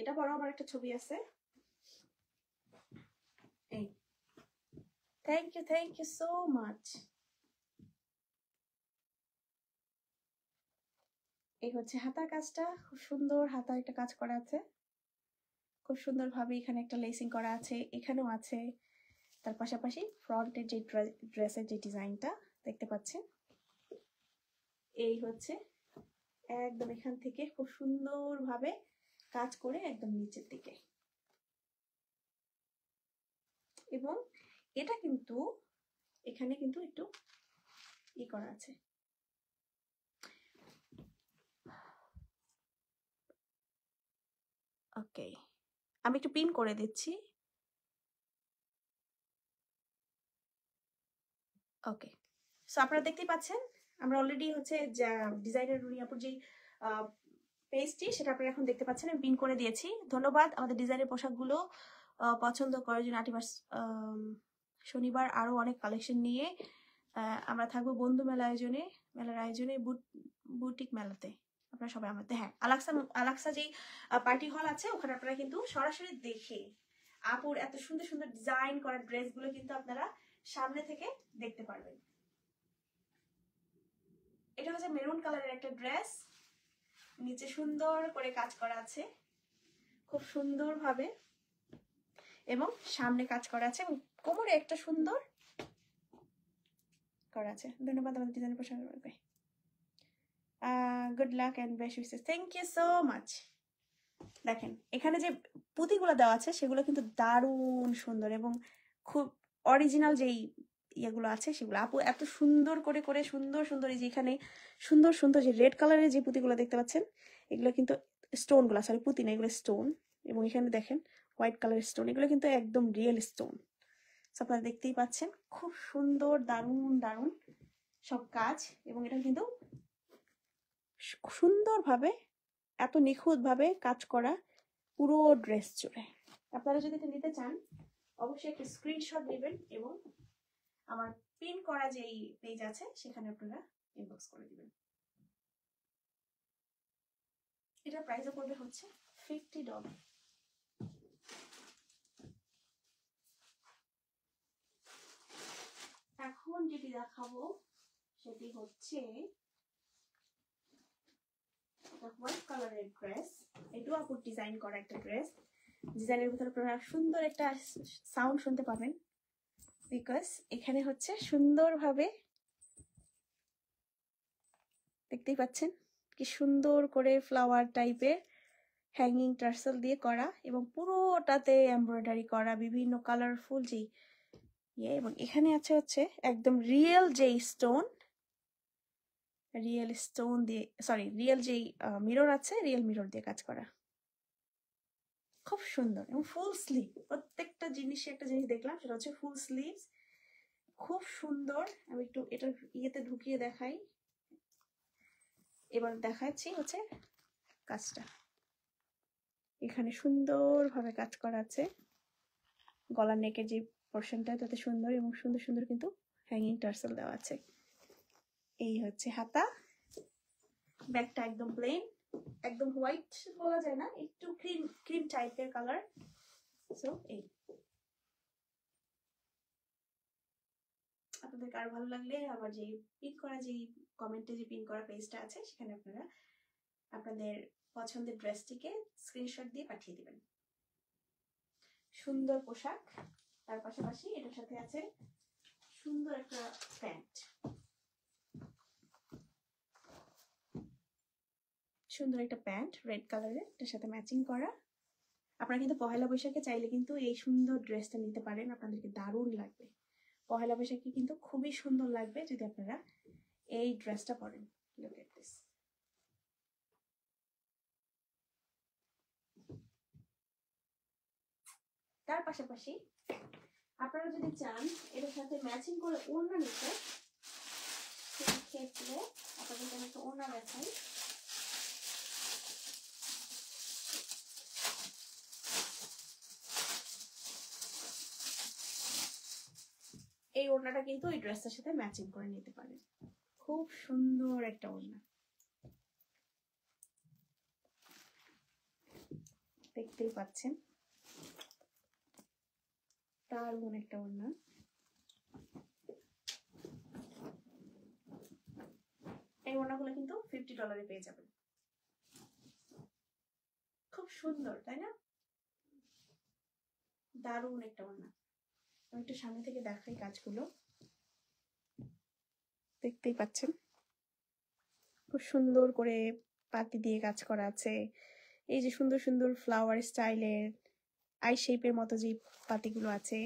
Speaker 1: এটা পরে আমার একটা ছবি আছে। এই থ্যাংক ইউ সো মাচ। এই হচ্ছে হাতার কাজটা, খুব সুন্দর হাতার একটা কাজ করা আছে, খুব সুন্দর ভাবে এখানে একটা লেসিং করা আছে, এখানেও আছে। তার পাশাপাশি ফ্রন্টের যে ড্রেসের যে ডিজাইনটা দেখতে পাচ্ছেন, এই হচ্ছে একদম এখান থেকে খুব সুন্দর ভাবে কাজ করে একদম নিচের দিকে। এবং এটা কিন্তু এখানে কিন্তু একটু ই করা আছে, ওকে আমি একটু পিন করে দিচ্ছি। ওকে, সো আপনারা দেখতেই পাচ্ছেন আমরা অলরেডি হচ্ছে ডিজাইনার রুনি আপুর যে পেজটি সেটা আপনারা এখন দেখতে পাচ্ছেন, আমি পিন করে দিয়েছি। ধন্যবাদ আমাদের ডিজাইনের পোশাকগুলো পছন্দ করার জন্য। আটিভার শনিবার আরো অনেক কালেকশন নিয়ে আমরা থাকবো বন্ধু মেলার আয়োজনে বুটিক মেলাতে। আপনারা সবাই আমাদের, হ্যাঁ, আলাক্সা যেই পার্টি হল আছে ওখানে আপনারা কিন্তু সরাসরি দেখে আপুর এত সুন্দর সুন্দর ডিজাইন করা ড্রেসগুলো কিন্তু আপনারা সামনে থেকে দেখতে পারবেন। এটা হচ্ছে মেরুন কালারের একটা ড্রেস, নিচে সুন্দর করে কাজ করা আছে খুব সুন্দর ভাবে, এবং সামনে কাজ করা আছে, এবং কোমরে একটা সুন্দর করা আছে। ধন্যবাদ আমাদের ডিজাইনের পোশাক করবে। Good luck and best wishes, thank you so much. দেখেন এখানে যে পুঁতিগুলো দেওয়া আছে সেগুলো কিন্তু দারুণ সুন্দর, এবং খুব অরিজিনাল যেই ইয়েগুলো আছে সেগুলো আপু এত সুন্দর করে করে সুন্দর সুন্দর, এই যে এখানে সুন্দর সুন্দর যে রেড কালারের যে পুঁতিগুলো দেখতে পাচ্ছেন, এগুলো কিন্তু স্টোনগুলো, সরি পুঁতি না, এগুলো স্টোন। এবং এখানে দেখেন হোয়াইট কালারের স্টোন, এগুলো কিন্তু একদম রিয়েল স্টোন। আপনারা দেখতেই পাচ্ছেন খুব সুন্দর দারুণ দারুণ সব কাজ, এবং এটা কিন্তু সুন্দরভাবে এত নিখুঁতভাবে কাজ করা পুরো ড্রেস জুড়ে। আপনারা যদি এটা নিতে চান অবশ্যই একটা স্ক্রিনশট নেবেন এবং আমার পিন করা যেই পেজ আছে সেখানে আপনারা ইনবক্স করে দিবেন। এটার প্রাইসও পড়বে হচ্ছে $50। এখন যেটি দেখাবো সেটি হচ্ছে হোয়াইট কালারের ড্রেস। এটাও আপুর ডিজাইন করা একটা ড্রেস। ডিজাইনের ভিতরে আপনারা সুন্দর একটা সাউন্ড শুনতে পাবেন, বিকজ এখানে হচ্ছে সুন্দরভাবে দেখতেই পাচ্ছেন কি সুন্দর করে ফ্লাওয়ার টাইপের হ্যাঙ্গিং টার্সেল দিয়ে করা, এবং পুরোটাতে এমব্রয়ডারি করা বিভিন্ন কালারফুল যেই ইয়ে, এবং এখানে আছে হচ্ছে একদম রিয়েল যেই স্টোন, দিয়ে, সরি রিয়েল যেই মিরর আছে, রিয়েল মিরর দিয়ে কাজ করা, খুব সুন্দর। এবং ফুল স্লিভ, প্রত্যেকটা জিনিসে একটা জিনিস দেখলাম সেটা হচ্ছে ফুল স্লিভস, খুব সুন্দর। আমি একটু এটা ইয়েতে ঢুকিয়ে দেখাই, এবার দেখাচ্ছি হচ্ছে কাজটা। এখানে সুন্দরভাবে কাজ করা আছে, গলার নেকের যে পোর্শনটা তাতে সুন্দর, এবং সুন্দর সুন্দর কিন্তু হ্যাঙ্গিং টার্সেল দেওয়া আছে। এই হচ্ছে হাতা, ব্যাগটা একদম প্লেন, একদম হোয়াইট বলা যায় না, একটু ক্রিম টাইপের কালার। সো এই আপনাদের কার ভালো লাগলে আমার যে পিন করা যে কমেন্টে যে পিন করা পেজটা আছে সেখানে আপনারা আপনাদের পছন্দের ড্রেসটিকে স্ক্রিনশট দিয়ে পাঠিয়ে দিবেন। সুন্দর পোশাক, তার পাশাপাশি এটার সাথে আছে সুন্দর একটা প্যান্ট, সুন্দর একটা প্যান্ট রেড কালারের, এটার সাথে ম্যাচিং করা। আপনারা কিন্তু পহেলা বৈশাখে চাইলে কিন্তু এই সুন্দর ড্রেসটা নিতে পারেন, আপনাদেরকে দারুণ লাগবে। পহেলা বৈশাখে কিন্তু খুবই সুন্দর লাগবে যদি আপনারা এই ড্রেসটা পরেন। Look at this. তার পাশাপাশি আপনারা যদি চান এটার সাথে ম্যাচিং করে ওড়না নিতে, সেই ক্ষেত্রে আপনাদেরকে আমি একটা ওড়না দেখাই। এই ওড়নাটা কিন্তু এই ড্রেসটার সাথে ম্যাচিং করে নিতে পারেন। খুব সুন্দর একটা ওড়না, দেখতেই পাচ্ছেন, দারুণ একটা ওড়না। এই ওড়নাগুলো কিন্তু $50 পেয়ে যাবেন। খুব সুন্দর, তাই না? দারুণ একটা ওড়না। আমি একটু সামনে থেকে দেখাই কাজগুলো, দেখতেই পাচ্ছেন খুব সুন্দর করে পাতি দিয়ে কাজ করা আছে। এই যে সুন্দর সুন্দর ফ্লাওয়ার স্টাইলের আই শেপের মতো যে পাতিগুলো আছে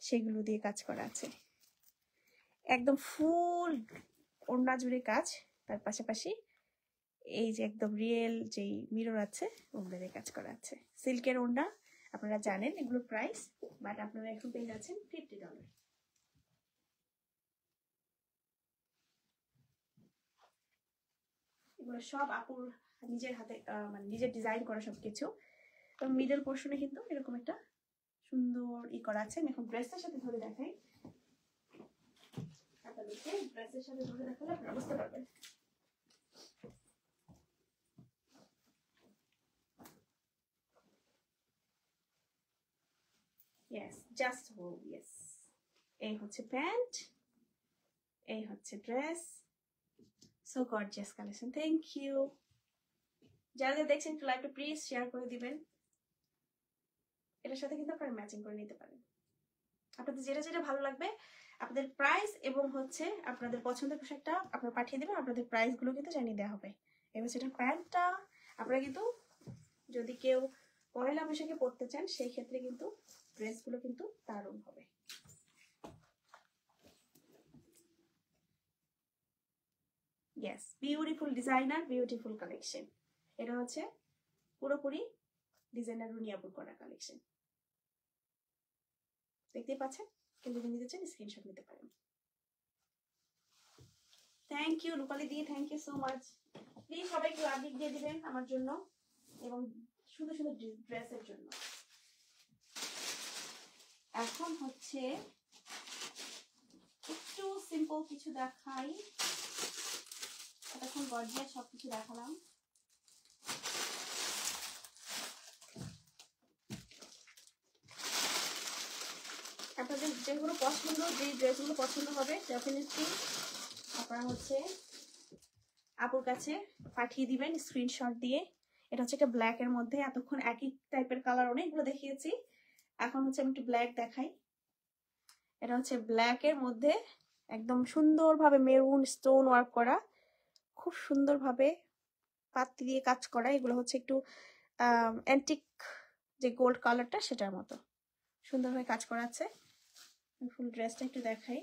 Speaker 1: সেগুলো দিয়ে কাজ করা আছে। একদম ফুল ওড়না জুড়ে কাজ, তার পাশাপাশি এই যে একদম রিয়েল যেই মিরর আছে ওগুলো দিয়ে কাজ করা আছে। সিল্কের ওড়না, আপনারা জানেন এগুলোর প্রাইস, বাট আপনারা এখন পেয়ে যাচ্ছেন $50। এগুলো সব আপুর নিজের হাতে মানে নিজের ডিজাইন করা সবকিছু। তো মিডল পোর্শনে কিন্তু এরকম একটা সুন্দর করা আছে। আমি এখন ড্রেসের সাথে ধরে দেখাই আপনাদেরকে, ড্রেসের সাথে ধরে দেখালে আপনারা বুঝতে পারবেন। Yes, just hold, yes. এই হচ্ছে প্যান্ট, এই হচ্ছে dress. So gorgeous collection. Thank you. যারা দেখছেন একটু লাইভটা প্লিজ শেয়ার করে দিবেন। এটার সাথে কিন্তু আপনারা ম্যাচিং করে নিতে পারেন। আপনাদের যেটা যেটা ভালো লাগবে, আপনাদের প্রাইস এবং হচ্ছে আপনাদের পছন্দের পোশাকটা আপনারা পাঠিয়ে দেবেন, আপনাদের প্রাইসগুলো কিন্তু জানিয়ে দেওয়া হবে। এবার সেটা প্যান্টটা আপনারা কিন্তু যদি কেউ পয়লা বৈশাখে পড়তে চান সেই ক্ষেত্রে কিন্তু ড্রেসগুলো কিন্তু দারুণ হবে। Yes, beautiful designer, beautiful collection. এটা হচ্ছে পুরোপুরি ডিজাইনার রুনিয়াপুর করা কালেকশন, দেখতেই পাচ্ছেন। কেউ যদি নিতে চান স্ক্রিনশট নিতে পারেন। থ্যাংক ইউ রূপালী দি, thank you so much. Please সবাই একটু লাভ দিয়ে দিবেন আমার জন্য এবং সুন্দর সুন্দর ড্রেসের জন্য। এখন হচ্ছে একটু সিম্পল কিছু দেখাই। এতক্ষণ গর্জিয়াস সবকিছু দেখালাম। আপনাদের যেগুলো পছন্দ, যে ড্রেসগুলো পছন্দ হবে ডেফিনেটলি আপনারা হচ্ছে আপুর কাছে পাঠিয়ে দিবেন স্ক্রিনশট দিয়ে। এটা হচ্ছে একটা ব্ল্যাক এর মধ্যে, এতক্ষণ একই টাইপের কালার অনেকগুলো দেখিয়েছি, এখন হচ্ছে আমি একটু ব্ল্যাক দেখাই। এটা হচ্ছে ব্ল্যাক এর মধ্যে একদম সুন্দরভাবে মেরুন স্টোন ওয়ার্ক করা, খুব সুন্দরভাবে পাতি দিয়ে কাজ করা। এগুলো হচ্ছে একটু অ্যান্টিক যে গোল্ড কালারটা সেটার মতো সুন্দরভাবে কাজ করা আছে। ফুল ড্রেসটা একটু দেখাই।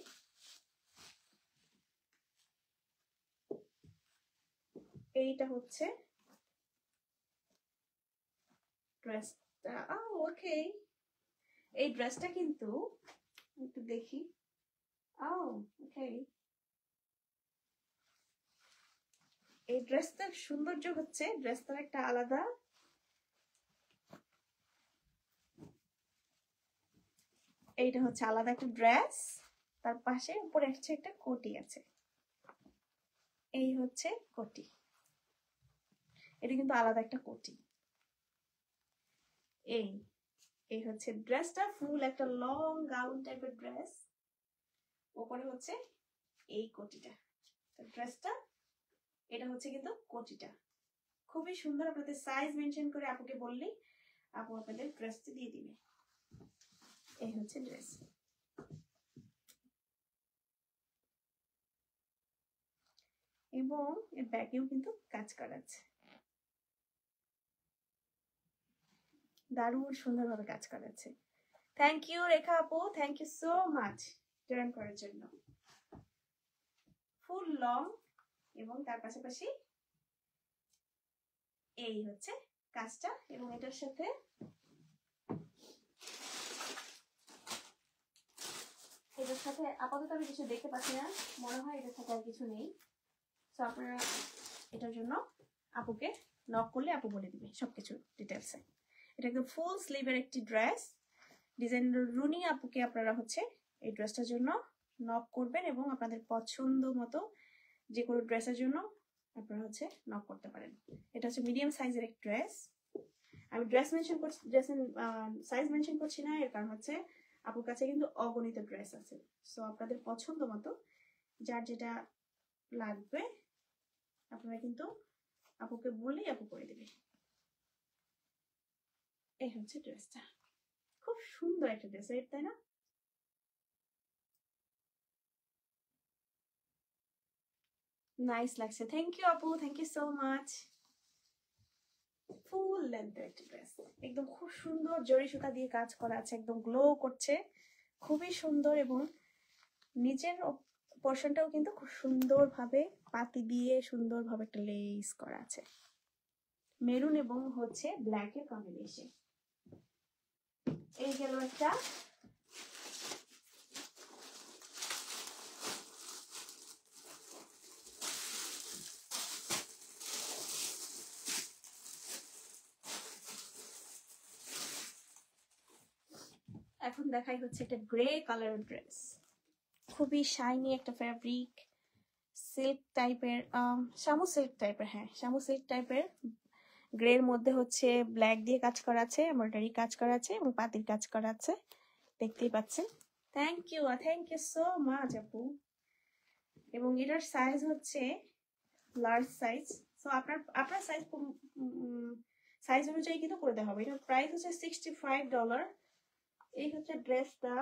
Speaker 1: এইটা হচ্ছে ড্রেসটা। ওকে, এই ড্রেসটা কিন্তু একটু দেখি। ওকে, এই ড্রেসটার সৌন্দর্য হচ্ছে ড্রেসটার একটা আলাদা, এইটা হচ্ছে আলাদা একটা ড্রেস, তার পাশে উপরে হচ্ছে একটা কোটি আছে। এই হচ্ছে কোটি, এটা কিন্তু আলাদা একটা কোটি। এই এই হচ্ছে ড্রেসটা, ফুল একটা লং গাউন টাইপের ড্রেস। ওপরে হচ্ছে এই কোটিটা। ড্রেসটা এটা হচ্ছে কিন্তু কোটিটা, খুবই সুন্দর। আপনাদের সাইজ মেনশন করে আপুকে বললেই আপু আপনাদের ড্রেসটি দিয়ে দিবে। এই হচ্ছে ড্রেস। এবং এর ব্যাগেও কিন্তু কাজ করা আছে, দারুণ সুন্দরভাবে কাজ করা আছে। থ্যাংক ইউ রেখা আপু, thank you so much join করার জন্য। ফুল লং এবং তার পাশাপাশি এই হচ্ছে কাজটা। এবং এটার সাথে আপাতত আমি কিছু দেখতে পাচ্ছি না, মনে হয় এটার সাথে আর কিছু নেই। তো আপনারা এটার জন্য আপুকে নক করলে আপু বলে দিবে সবকিছু ডিটেলসে। এটা একদম ফুল স্লিভের একটি ড্রেস, ডিজাইন রুনি আপুকে আপনারা হচ্ছে এই ড্রেসটার জন্য নক করবেন এবং আপনাদের পছন্দ মতো যে কোনো ড্রেসের জন্য আপনারা হচ্ছে নক করতে পারেন। এটা হচ্ছে মিডিয়াম সাইজের এক ড্রেস। আমি ড্রেস মেনশন করছি, ড্রেসের সাইজ মেনশন করছি না, এর কারণ হচ্ছে আপুর কাছে কিন্তু অগণিত ড্রেস আছে। সো আপনাদের পছন্দ মতো যার যেটা লাগবে আপনারা কিন্তু আপুকে বললেই আপু করে দেবে। এই হচ্ছে ড্রেসটা, খুব সুন্দর একটা ড্রেস, তাই না? নাইস লাগছে, থ্যাংক ইউ আপু, থ্যাংক ইউ সো মাচ। ফুল লেন্থের একটা ড্রেস, একদম খুব সুন্দর জরি সুতা দিয়ে কাজ করা আছে, একদম গ্লো করছে, খুবই সুন্দর। এবং নিচের পোর্শনটাও কিন্তু খুব সুন্দরভাবে পাতি দিয়ে সুন্দরভাবে একটা লেস করা আছে, মেরুন এবং হচ্ছে ব্ল্যাকের কম্বিনেশন। এই গেল একটা। এখন দেখাই হচ্ছে একটা গ্রে কালারের ড্রেস, খুবই শাইনি একটা ফ্যাব্রিক, সিল্ক টাইপের, শামু সিল্ক টাইপের, হ্যাঁ শামু সিল্ক টাইপের। গ্রের মধ্যে হচ্ছে ব্ল্যাক দিয়ে কাজ করা আছে, এমব্রয়ডারি কাজ করা আছে এবং পাতির কাজ করা আছে, দেখতেই পাচ্ছেন। থ্যাংক ইউ সো মাচ আপু। এবং এটার সাইজ হচ্ছে লার্জ সাইজ। সো আপনার সাইজ অনুযায়ী কিন্তু করে দেওয়া হবে। এটার প্রাইস হচ্ছে $65। এই হচ্ছে ড্রেসটা,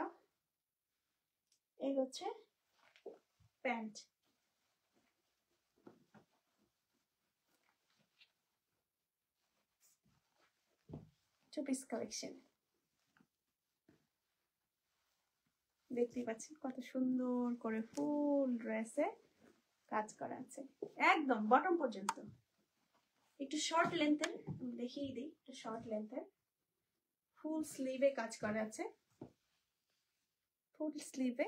Speaker 1: এই হচ্ছে প্যান্ট। টু পিস কালেকশন, দেখতেই পাচ্ছেন কত সুন্দর করে ফুল ড্রেসে কাজ করা আছে, একদম বটম পর্যন্ত। একটু শর্ট লেন্থের দেখিয়ে দিই, একটু শর্ট লেন্থের ফুল স্লিভে কাজ করা আছে, ফুল স্লিভে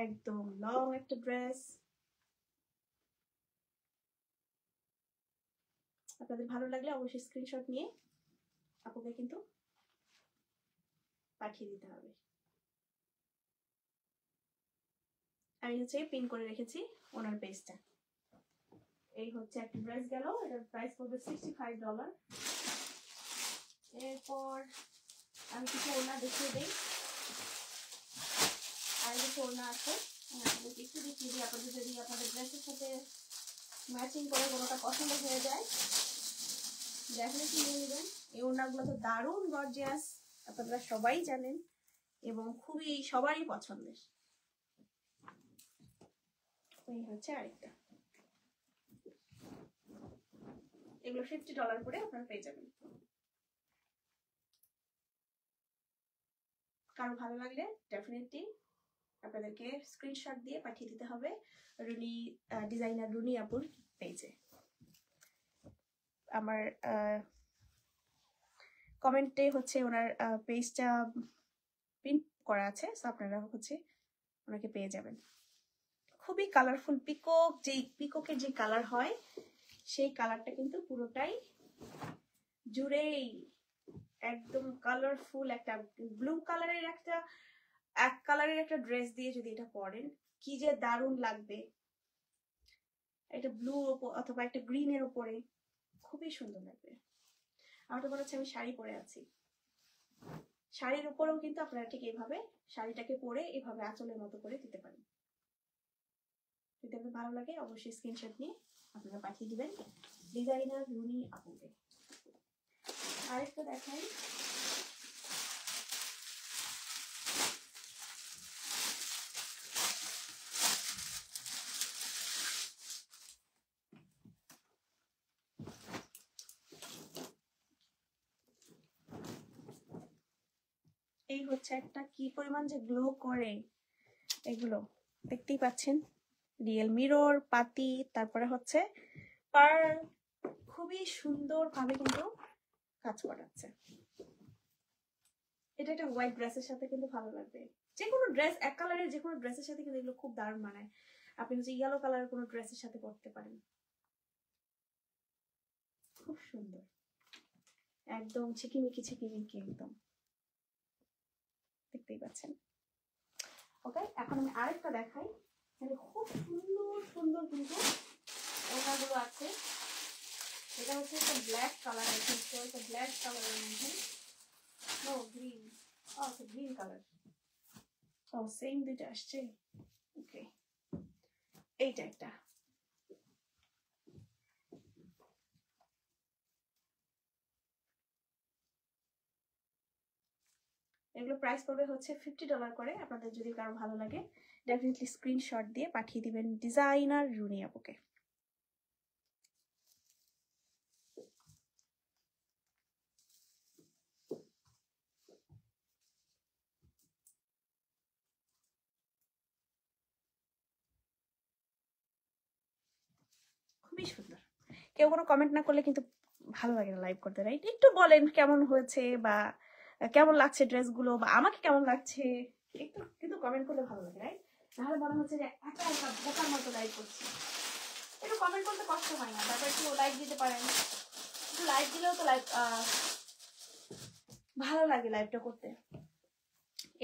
Speaker 1: একদম লং একটা ড্রেস। আপনাদের ভালো লাগলে অবশ্যই স্ক্রিনশট নিয়ে আপুকে কিন্তু পাঠিয়ে দিতে হবে। আমি হচ্ছে পিন করে রেখেছি ওনার পেজটা। এই হচ্ছে একটা ড্রেস গেল, এটার প্রাইস পড়বে $65। এরপর আমি কিছু ওড়না দেখিয়ে দিই, আর কিছু ওড়না আছে আপনাদেরকে একটু দেখিয়ে দিই। আপনাদের যদি আপনাদের ড্রেসের সাথে ম্যাচিং করে কোনোটা পছন্দ হয়ে যায় ডেফিনেটলি নিয়ে নেবেন। এই ওড়নাগুলো তো দারুণ গর্জিয়াস, আপনারা সবাই জানেন এবং খুবই সবারই পছন্দের। এই হচ্ছে আরেকটা, এগুলো $50 করে আপনারা পেয়ে যাবেন। কারো ভালো লাগলে ডেফিনেটলি আপনাদেরকে স্ক্রিনশট দিয়ে পাঠিয়ে দিতে হবে রুনি ডিজাইনার রুনি আপুর পেজে। আমার কমেন্টে হচ্ছে ওনার পেজটা পিন করা আছে, সো আপনারা হচ্ছে ওনাকে পেয়ে যাবেন। খুবই কালারফুল, পিককের যে কালার হয় সেই কালারটা কিন্তু পুরোটাই জুড়েই একদম কালারফুল। একটা ব্লু কালারের এক কালারের একটা ড্রেস দিয়ে যদি এটা পরেন কি যে দারুণ লাগবে, একটা ব্লু অথবা একটা গ্রিনের উপরে খুবই সুন্দর লাগবে। আমার তো মনে হচ্ছে আমি শাড়ি পরে আছি। শাড়ির উপরেও কিন্তু আপনারা ঠিক এইভাবে শাড়িটাকে পরে এইভাবে আঁচলের মতো করে দিতে পারেন। যদি আপনার ভালো লাগে অবশ্যই স্ক্রিনশট নিয়ে আপনারা পাঠিয়ে দিবেন ডিজাইনার রুনি আপুকে। আরেকটা দেখাই, এই হচ্ছে একটা কি পরিমাণ যে গ্লো করে, এগুলো দেখতেই পাচ্ছেন, রিয়েল মিরর পাতি, তারপরে হচ্ছে পার্ল, খুবই সুন্দর ভাবে কিন্তু কাজ করাচ্ছে। এটা একটা হোয়াইট ড্রেসের সাথে কিন্তু ভালো লাগবে, যে কোনো ড্রেস এক কালারের যে কোনো ড্রেসের সাথে কিন্তু এগুলো খুব দারুণ মানায়। আপনি হচ্ছে ইয়েলো কালারের কোনো ড্রেসের সাথে পরতে পারেন, খুব সুন্দর, একদম ছিকিমিকি ছিকিমিকি একদম, দেখতেই পাচ্ছেন। ওকে, এখন আমি আরেকটা দেখাই, খুব সুন্দর সুন্দর কিন্তু ওনাগুলো আছে। এটা হচ্ছে একটা ব্ল্যাক কালার, একটা ব্ল্যাক কালারের মধ্যে, নো গ্রিন, আচ্ছা গ্রিন কালার, ও সেম দুইটা আসছে। ওকে, এইটা একটা, এগুলো প্রাইস পড়বে হচ্ছে $50 করে। আপনাদের যদি কারো ভালো লাগে ডেফিনেটলি স্ক্রিনশট দিয়ে পাঠিয়ে দিবেন ডিজাইনার রুনি আপুকে। খুবই সুন্দর। কেউ কোনো কমেন্ট না করলে কিন্তু ভালো লাগে না লাইভ করতে, রাইট? একটু বলেন কেমন হয়েছে বা কেমন লাগছে ড্রেসগুলো, বা আমাকে কেমন লাগছে, একটু কিন্তু কমেন্ট করলে ভালো লাগে, রাইট? তাহলে মনে হচ্ছে যে একা একা বোকার মতো লাইভ করছি। একটু কমেন্ট করতে কষ্ট হয় না, তারপর একটু লাইক দিতে পারেন, একটু লাইক দিলেও তো লাইভ ভালো লাগে লাইভটা করতে।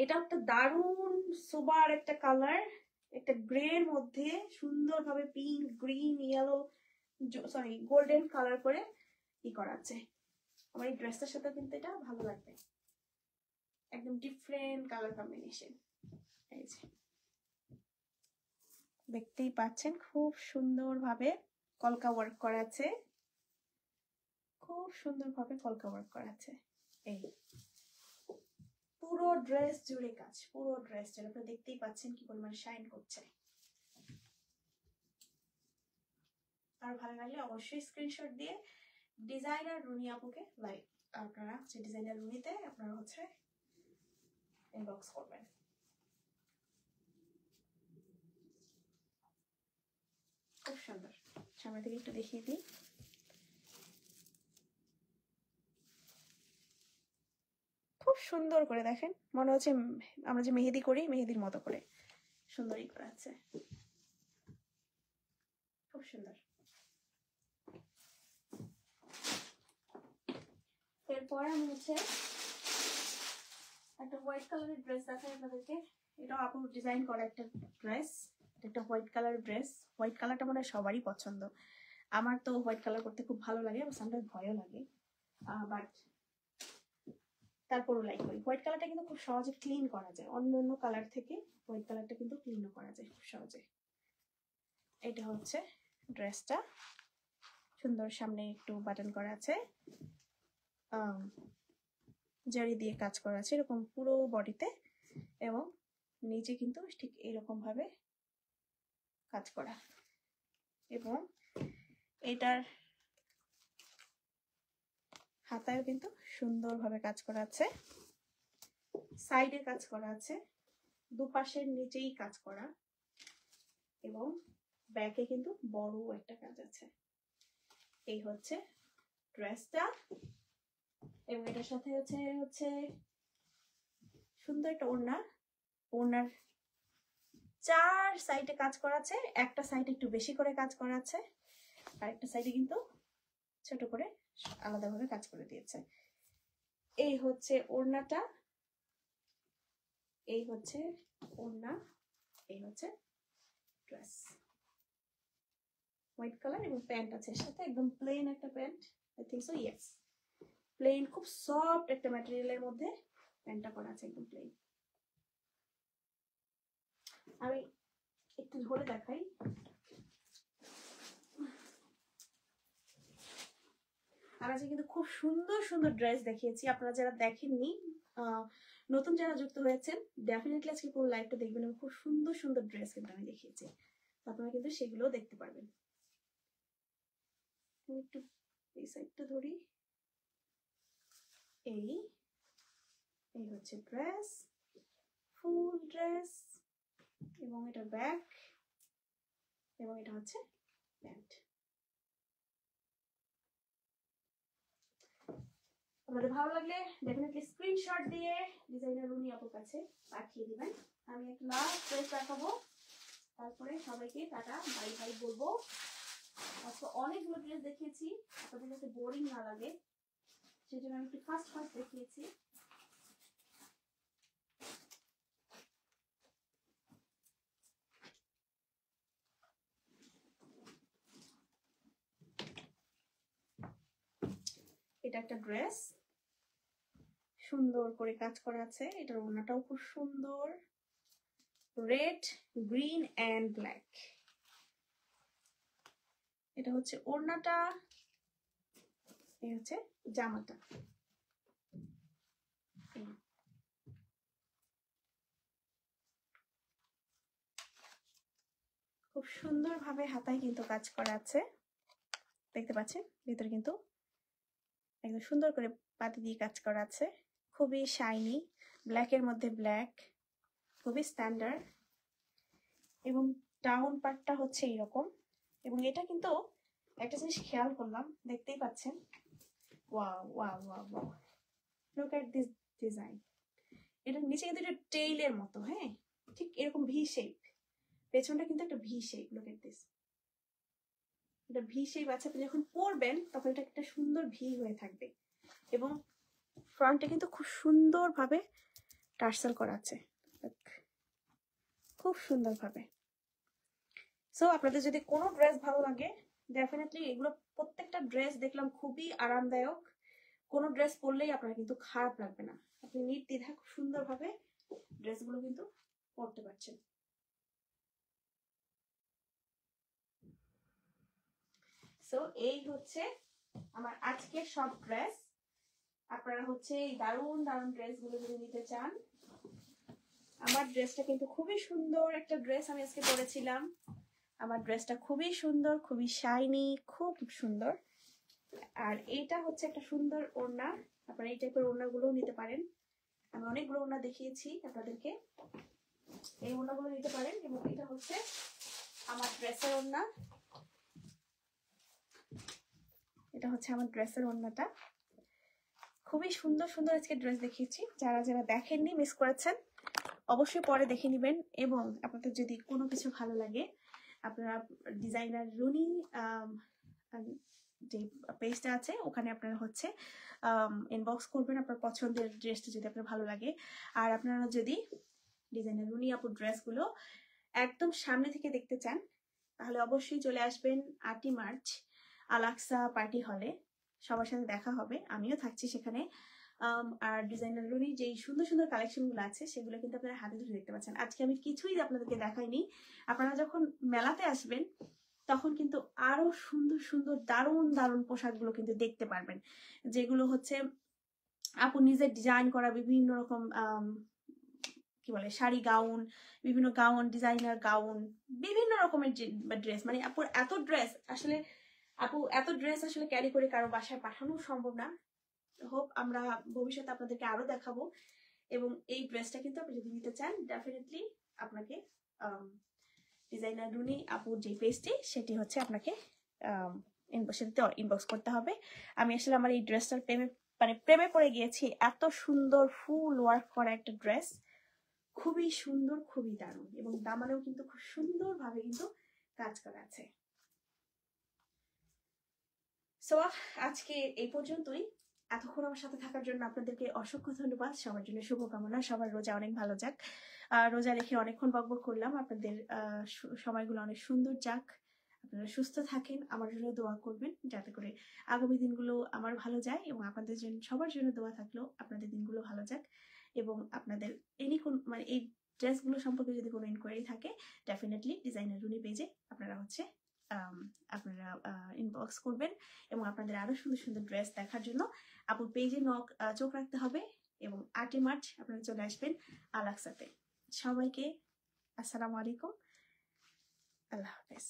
Speaker 1: এটা একটা দারুণ সোবার একটা কালার, একটা গ্রে এর মধ্যে সুন্দরভাবে pink, green, yellow, sorry golden colour করে ই করা আছে। আমার এই ড্রেসটার সাথে কিন্তু এটা ভালো লাগবে, একদম ডিফারেন্ট কালার কম্বিনেশন। এই যে দেখতেই পাচ্ছেন খুব সুন্দরভাবে কলকা ওয়ার্ক করা আছে, খুব সুন্দরভাবে কলকা ওয়ার্ক করা আছে। এই পুরো ড্রেস জুড়ে কাজ, পুরো ড্রেস জুড়ে আপনি দেখতেই পাচ্ছেন কি পরিমাণ শাইন করছে। আর ভালো লাগলে অবশ্যই স্ক্রিনশট দিয়ে ডিজাইনার রুনি আপুকে লাইক আপনারা হচ্ছে ডিজাইনার রুনিতে আপনারা হচ্ছে ইনবক্স করবেন। খুব সুন্দর, সামনে থেকে একটু দেখিয়ে দিই। খুব সুন্দর করে দেখেন, মনে হচ্ছে আমরা যে মেহেদি করি মেহেদির মতো করে সুন্দরই করা আছে, খুব সুন্দর। এরপর আমি হচ্ছে একটা হোয়াইট কালারের ড্রেস দেখাই আপনাদেরকে। এটাও আপু ডিজাইন করা একটা ড্রেস, একটা হোয়াইট কালার ড্রেস। হোয়াইট কালারটা মনে হয় সবারই পছন্দ, আমার তো হোয়াইট কালার করতে খুব ভালো লাগে, সামটাইমস ভয়ও লাগে, বাট তারপরও লাইক করি। হোয়াইট কালারটা কিন্তু খুব সহজে ক্লিন করা যায়, অন্য অন্য কালার থেকে হোয়াইট কালারটা কিন্তু ক্লিনও করা যায় খুব সহজে। এটা হচ্ছে ড্রেসটা, সুন্দর, সামনে একটু বাটন করা আছে, জারি দিয়ে কাজ করা আছে এরকম পুরো বডিতে, এবং নিচে কিন্তু ঠিক এরকম ভাবে কাজ করা, এবং এটার হাতায়ও কিন্তু সুন্দরভাবে কাজ করা আছে, সাইডে কাজ করা আছে, দুপাশের নিচেই কাজ করা, এবং ব্যাকে কিন্তু বড় একটা কাজ আছে। এই হচ্ছে ড্রেসটা, এবং এটার সাথে হচ্ছে সুন্দর একটা ওড়না, ওড়নার 4 সাইডে কাজ করা আছে, একটা সাইডে একটু বেশি করে কাজ করা আছে, আর একটা সাইডে কিন্তু ছোট করে আলাদাভাবে কাজ করে দিয়েছে। এই হচ্ছে ওড়নাটা, এই হচ্ছে ওড়না, এই হচ্ছে ড্রেস, হোয়াইট কালার, এবং প্যান্ট আছে এর সাথে, একদম প্লেন একটা pant, I think so, yes plain, খুব সফট একটা ম্যাটেরিয়ালের মধ্যে প্যান্টটা করা আছে একদম প্লেন। আমি একটু ধরে দেখাই। আর আজকে কিন্তু খুব সুন্দর সুন্দর ড্রেস দেখিয়েছি। আপনারা যারা দেখেননি, নতুন যারা যুক্ত হয়েছেন, ডেফিনেটলি আজকে পুরো লাইভটা দেখবেন। এবং খুব সুন্দর সুন্দর ড্রেস কিন্তু আমি দেখিয়েছি, আপনারা কিন্তু সেগুলোও দেখতে পারবেন। একটু এই সাইডটা ধরি। এই হচ্ছে ড্রেস, ফুল ড্রেস, এবং এটা ব্যাক, এবং এটা হচ্ছে প্যান্ট। আপনাদের ভালো লাগলে ডেফিনেটলি স্ক্রিনশট দিয়ে ডিজাইনার রুনি আপুর কাছে পাঠিয়ে দিবেন। আমি একটা লাস্ট ড্রেস দেখাবো, তারপরে সবাইকে টাটা বাই বাই বলবো। আজকে অনেকগুলো ড্রেস দেখিয়েছি, আপনাদের যাতে বোরিং না লাগে সেই জন্য আমি একটু ফার্স্ট দেখিয়েছি। এটা একটা ড্রেস, সুন্দর করে কাজ করা আছে। এটার ওড়নাটাও খুব সুন্দর, রেড, গ্রিন এন্ড ব্ল্যাক। এটা হচ্ছে ওড়নাটা, এই হচ্ছে জামাটা। খুব সুন্দর ভাবে হাতায় কিন্তু কাজ করা আছে, দেখতে পাচ্ছেন। ভিতরে কিন্তু একদম সুন্দর করে পাতি দিয়ে কাজ করা আছে, খুবই শাইনি, ব্ল্যাকের মধ্যে ব্ল্যাক, খুবই স্ট্যান্ডার্ড। এবং ডাউন পার্টটা হচ্ছে এইরকম। এবং এটা কিন্তু একটা জিনিস খেয়াল করলাম, দেখতেই পাচ্ছেন, wow wow wow wow, look at this design. এটার নিচে কিন্তু একটা টেইলের মতো, হ্যাঁ ঠিক এরকম ভি শেপ, পেছনটা কিন্তু একটা V shape, look at this, এটা ভি শেপ আছে। আপনি যখন পরবেন তখন এটা একটা সুন্দর ভি হয়ে থাকবে। এবং ফ্রন্টে কিন্তু খুব সুন্দর ভাবে টার্সেল করা আছে, খুব সুন্দর ভাবে। সো আপনাদের যদি কোনো ড্রেস ভালো লাগে, ডেফিনেটলি এগুলো প্রত্যেকটা ড্রেস দেখলাম খুবই আরামদায়ক। কোনো ড্রেস পরলেই আপনার কিন্তু খারাপ লাগবে না, আপনি নির্দ্বিধা খুব সুন্দরভাবে ড্রেসগুলো কিন্তু পরতে পারছেন। সো এই হচ্ছে আমার আজকের সব ড্রেস। আপনারা হচ্ছে এই দারুণ দারুণ ড্রেসগুলো যদি নিতে চান, আমার ড্রেসটা কিন্তু খুবই সুন্দর একটা ড্রেস আমি আজকে পরেছিলাম। আমার ড্রেসটা খুবই সুন্দর, খুবই শাইনি, খুব সুন্দর। আর এইটা হচ্ছে একটা সুন্দর ওড়না, আপনারা এই টাইপের ওড়নাগুলোও নিতে পারেন। আমি অনেকগুলো ওড়না দেখিয়েছি আপনাদেরকে, এই ওড়নাগুলো নিতে পারেন। এবং এটা হচ্ছে আমার ড্রেসের ওড়না, এটা হচ্ছে আমার ড্রেসের ওড়নাটা। খুবই সুন্দর সুন্দর আজকে ড্রেস দেখিয়েছি, যারা যারা দেখেননি, মিস করেছেন, অবশ্যই পরে দেখে নেবেন। এবং আপনাদের যদি কোনো কিছু ভালো লাগে, আপনারা ডিজাইনার রুনি যে পেজটা আছে ওখানে আপনারা হচ্ছে ইনবক্স করবেন আপনার পছন্দের ড্রেসটা যদি আপনার ভালো লাগে। আর আপনারা যদি ডিজাইনার রুনি আপুর ড্রেসগুলো একদম সামনে থেকে দেখতে চান, তাহলে অবশ্যই চলে আসবেন 8ই মার্চ আলাক্সা পার্টি হলে, সবার সাথে দেখা হবে, আমিও থাকছি সেখানে। আর ডিজাইনার রুনি যেই সুন্দর সুন্দর কালেকশনগুলো আছে সেগুলো কিন্তু আপনারা হাতে ধরে দেখতে পাচ্ছেন। আজকে আমি কিছুই আপনাদেরকে দেখাইনি, আপনারা যখন মেলাতে আসবেন তখন কিন্তু আরো সুন্দর সুন্দর দারুণ দারুণ পোশাকগুলো কিন্তু দেখতে পারবেন, যেগুলো হচ্ছে আপু নিজের ডিজাইন করা বিভিন্ন রকম কি বলে শাড়ি, গাউন, বিভিন্ন গাউন, ডিজাইনার গাউন, বিভিন্ন রকমের ড্রেস। মানে আপুর এত ড্রেস আসলে, আপু এত ড্রেস আসলে ক্যারি করে কারো বাসায় পাঠানো সম্ভব না। হোপ আমরা ভবিষ্যতে আপনাদেরকে আরো দেখাবো। এবং এই ড্রেসটা কিন্তু আপনি যদি নিতে চান, ডেফিনেটলি আপনাকে ডিজাইনার রুনি আপুর যে পেজটি সেটি হচ্ছে আপনাকে সেটাতে ইনবক্স করতে হবে। আমি আসলে আমার এই ড্রেসটার প্রেমে পড়ে গিয়েছি, এত সুন্দর ফুল ওয়ার্ক করা একটা ড্রেস, খুবই সুন্দর, খুবই দারুণ। এবং দামানেও কিন্তু খুব সুন্দর ভাবে কিন্তু কাজ করা আছে। সো আজকে এই পর্যন্তই। এতক্ষণ আমার সাথে থাকার জন্য আপনাদেরকে অসংখ্য ধন্যবাদ। সবার জন্য শুভকামনা, সবার রোজা অনেক ভালো যাক। রোজা রেখে অনেকক্ষণ বকবক করলাম, আপনাদের সময়গুলো অনেক সুন্দর যাক, আপনারা সুস্থ থাকেন, আমার জন্য দোয়া করবেন যাতে করে আগামী দিনগুলো আমার ভালো যায়। এবং আপনাদের জন্য, সবার জন্য দোয়া থাকলো আপনাদের দিনগুলো ভালো যাক। এবং আপনাদের এনি কোন মানে এই ড্রেসগুলো সম্পর্কে যদি কোনো ইনকোয়ারি থাকে ডেফিনেটলি ডিজাইনার রুনি পেজে আপনারা আপনারা ইনবক্স করবেন এবং আপনাদের আরো সুন্দর সুন্দর ড্রেস দেখার জন্য আপুর পেজে চোখ রাখতে হবে এবং 8 মার্চ আপনারা চলে আসবেন আল আকসাতে। সবাইকে আসসালামু আলাইকুম, আল্লাহ হাফেজ।